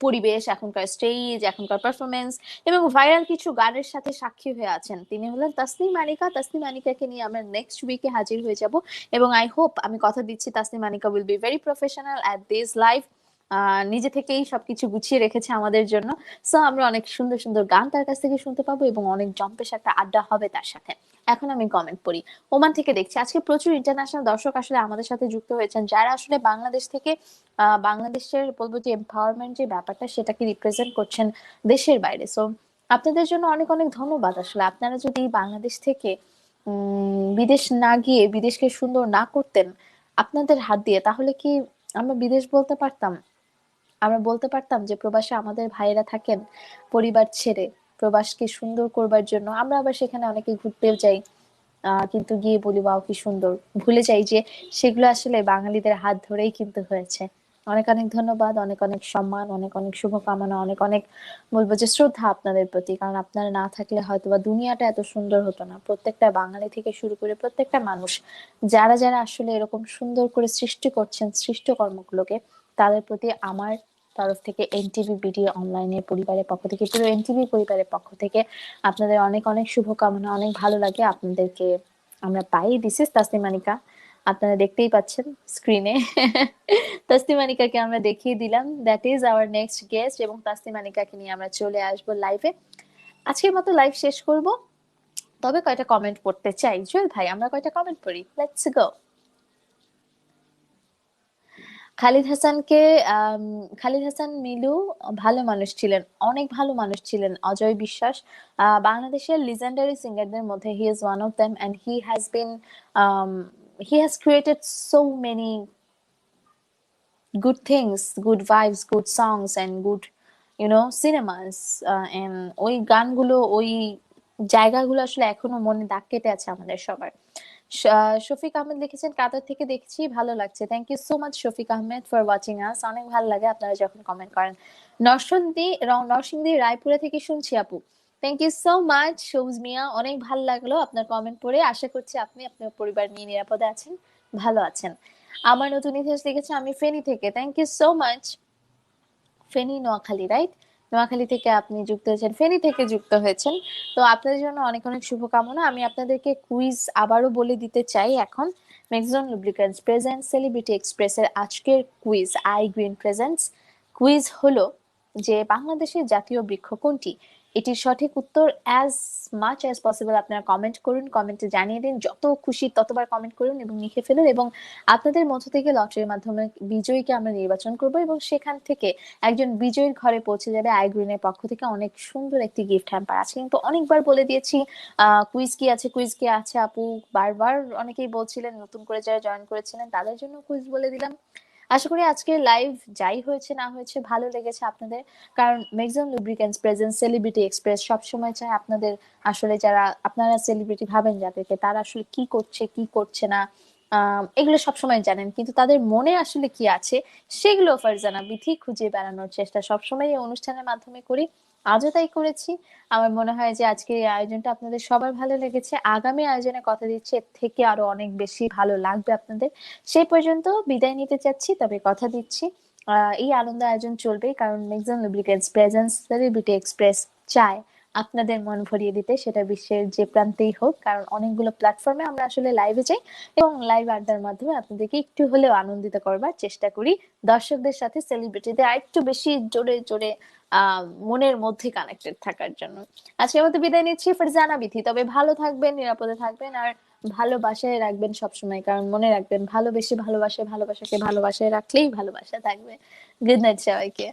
পরিবেশ, এখনকার স্টেজ, এখনকার পারফরমেন্স এবং ভাইরাল কিছু গানের সাথে সাক্ষী হয়ে আছেন। তিনি হলেন তাসনিম মানিকা। তাসনিম মানিকাকে নিয়ে আমরা নেক্সট উইকে হাজির হয়ে যাব, এবং আই হোপ, আমি কথা দিচ্ছি, Tasnim Manika will be very professional at this live. নিজে থেকেই সবকিছু গুছিয়ে রেখেছে আমাদের জন্য। সো আমরা অনেক সুন্দর সুন্দর গান তার কাছ থেকে শুনতে পাবো, এবং অনেক জম্পেশ একটা আড্ডা হবে তার সাথে। এখন আমি কমেন্ট পড়ি। ওমান থেকে দেখছি আজকে প্রচুর ইন্টারন্যাশনাল দর্শক আসলে আমাদের সাথে যুক্ত হয়েছেন, যারা আসলে বাংলাদেশ থেকে বাংলাদেশের বলবো যে এম্পাওয়ারমেন্ট যে ব্যাপারটা, সেটাকে রিপ্রেজেন্ট করছেন দেশের বাইরে। সো আপনাদের জন্য অনেক অনেক ধন্যবাদ। আসলে আপনারা যদি বাংলাদেশ থেকে বিদেশ না গিয়ে বিদেশকে সুন্দর না করতেন আপনাদের হাত দিয়ে, তাহলে কি আমরা বিদেশ বলতে পারতাম? আমরা বলতে পারতাম যে প্রবাসে আমাদের ভাইয়েরা থাকেন পরিবার ছেড়ে প্রবাসকে সুন্দর করবার জন্য? আমরা আবার সেখানে অনেকে ঘুরতেও যাই, কিন্তু গিয়ে বলি ওয়াও কি সুন্দর, ভুলে যাই যে সেগুলো আসলে বাঙালিদের হাত ধরেই কিন্তু হয়েছে। অনেক অনেক ধন্যবাদ, অনেক অনেক সম্মান, অনেক অনেক শুভকামনা, অনেক অনেক বলবো যে শ্রদ্ধা আপনাদের প্রতি, কারণ আপনারা না থাকলে হয়তো বা দুনিয়াটা এত সুন্দর হতো না। প্রত্যেকটা বাঙালি থেকে শুরু করে প্রত্যেকটা মানুষ, যারা যারা আসলে এরকম সুন্দর করে সৃষ্টি করছেন সৃষ্টকর্মগুলোকে, তাদের প্রতি আমার তরফ থেকে এনটিভি বিডি অনলাইনের পরিবারের পক্ষ থেকে, পুরো এনটিভি পরিবারের পক্ষ থেকে আপনাদের অনেক অনেক শুভকামনা। অনেক ভালো লাগে আপনাদেরকে আমরা পাই। দিস ইজ তাসনিমানিকা, আপনারা দেখতেই পাচ্ছেন স্ক্রিনে। তাসনিমানিকাকে আমরা দেখিয়ে দিলাম, that is our next guest, এবং তাসনিমানিকাকে নিয়ে আমরা চলে আসবো লাইভে। আজকের মতো লাইভ শেষ করব, তবে কয়টা কমেন্ট পড়তে চাই। জুয়েল ভাই, আমরা কয়টা কমেন্ট পড়ি, লেটস গো। খালিদ হাসান মিলু ভালো মানুষ ছিলেন, অনেক ভালো মানুষ ছিলেন। অজয় বিশ্বাস, বাংলাদেশের লিজেন্ডারি সিঙ্গারদের মধ্যে he is one of them, and he has created so many good things, good vibes, good songs and good cinemas, and ওই গানগুলো, ওই জায়গাগুলো আসলে এখনো মনে দাগ কেটে আছে আমাদের সবার। শফিক আহমেদ লিখেছেন কাতার থেকে দেখছি, ভালো লাগছে। Thank you so much Shafiq Ahmed for watching us. অনেক ভালো লাগে আপনারা যখন কমেন্ট করেন। নরসিংদী রায়পুরা থেকে শুনছি আপু। থ্যাংক ইউ সো মাচ সবুজ মিয়া, অনেক ভালো লাগলো আপনার কমেন্ট পড়ে। আশা করছি আপনি আপনার পরিবার নিয়ে নিরাপদে আছেন, ভালো আছেন। আমার নতুন ইতিহাস লিখেছে আমি ফেনী থেকে। Thank you so much. Feni Noakhali, right? Noakhali থেকে আপনি যুক্ত হয়েছেন, ফেনী থেকে যুক্ত হয়েছেন। তো আপনাদের জন্য অনেক অনেক শুভকামনা। আমি আপনাদেরকে কুইজ আবারও বলে দিতে চাই এখন। Maxon lubricants present celebrity express এর আজকের quiz, I green presents quiz হলো যে বাংলাদেশের জাতীয় বৃক্ষ কোনটি? এটির সঠিক উত্তর অ্যাজ মাচ অ্যাজ পসিবল আপনারা কমেন্ট করুন, কমেন্টে জানিয়ে দিন, যত খুশি ততবার কমেন্ট করুন এবং লিখে ফেলুন। এবং আপনাদের মধ্য থেকে লটারির মাধ্যমে বিজয়ীকে আমরা নির্বাচন করব এবং সেখান থেকে একজন বিজয়ীর ঘরে পৌঁছে যাবে আইগ্রিনের পক্ষ থেকে অনেক সুন্দর একটি গিফট হ্যাম্পার। আছে কিন্তু অনেকবার বলে দিয়েছি কুইজ কি আছে, কুইজ কি আছে আপু, বারবার অনেকেই বলছিলেন। নতুন করে যারা জয়েন করেছিলেন তাদের জন্য কুইজ বলে দিলাম। আশা করি আজকের লাইভ যাই হয়েছে না হয়েছে ভালো লেগেছে আপনাদের, কারণ maximum lubricants present celebrity express সবসময় চায় আপনাদের, আসলে যারা আপনারা সেলিব্রিটি ভাবেন যাদেরকে, তারা আসলে কি করছে কি করছে না এগুলো সবসময় জানেন, কিন্তু তাদের মনে আসলে কি আছে সেগুলো ফারজানা বিথি খুঁজে বেড়ানোর চেষ্টা সবসময় এই অনুষ্ঠানের মাধ্যমে করি। আজও তাই করেছি। আমার মনে হয় যে আজকের এই আয়োজনটা আপনাদের সবার ভালো লেগেছে। আগামী আয়োজনে কথা দিচ্ছি এর থেকে আরো অনেক বেশি ভালো লাগবে আপনাদের। সেই পর্যন্ত বিদায় নিতে চাচ্ছি, তবে কথা দিচ্ছি এই আনন্দ আয়োজন চলবে, কারণ maximum lubricants presence celebrity express চায় আপনাদের মন ভরিয়ে দিতে, সেটা বিশ্বের যে প্রান্তেই হোক। কারণ অনেকগুলো প্ল্যাটফর্মে আমরা আসলে লাইভে যাই এবং লাইভ আড্ডার মাধ্যমে আপনাদেরকে একটু হলেও আনন্দিত করবার চেষ্টা করি, দর্শকদের সাথে সেলিব্রিটিদের আরেকটু বেশি জোরে জোরে মনের মধ্যে কানেক্টেড থাকার জন্য। আজকের মতো বিদায় নিচ্ছি, ফারজানা বিথি। তবে ভালো থাকবেন, নিরাপদে থাকবেন, আর ভালোবাসায় রাখবেন সবসময়, কারণ মনে রাখবেন ভালোবেসে ভালোবাসায় ভালোবাসাকে ভালোবাসায় রাখলেই ভালোবাসা থাকবে। গুড নাইট সবাইকে।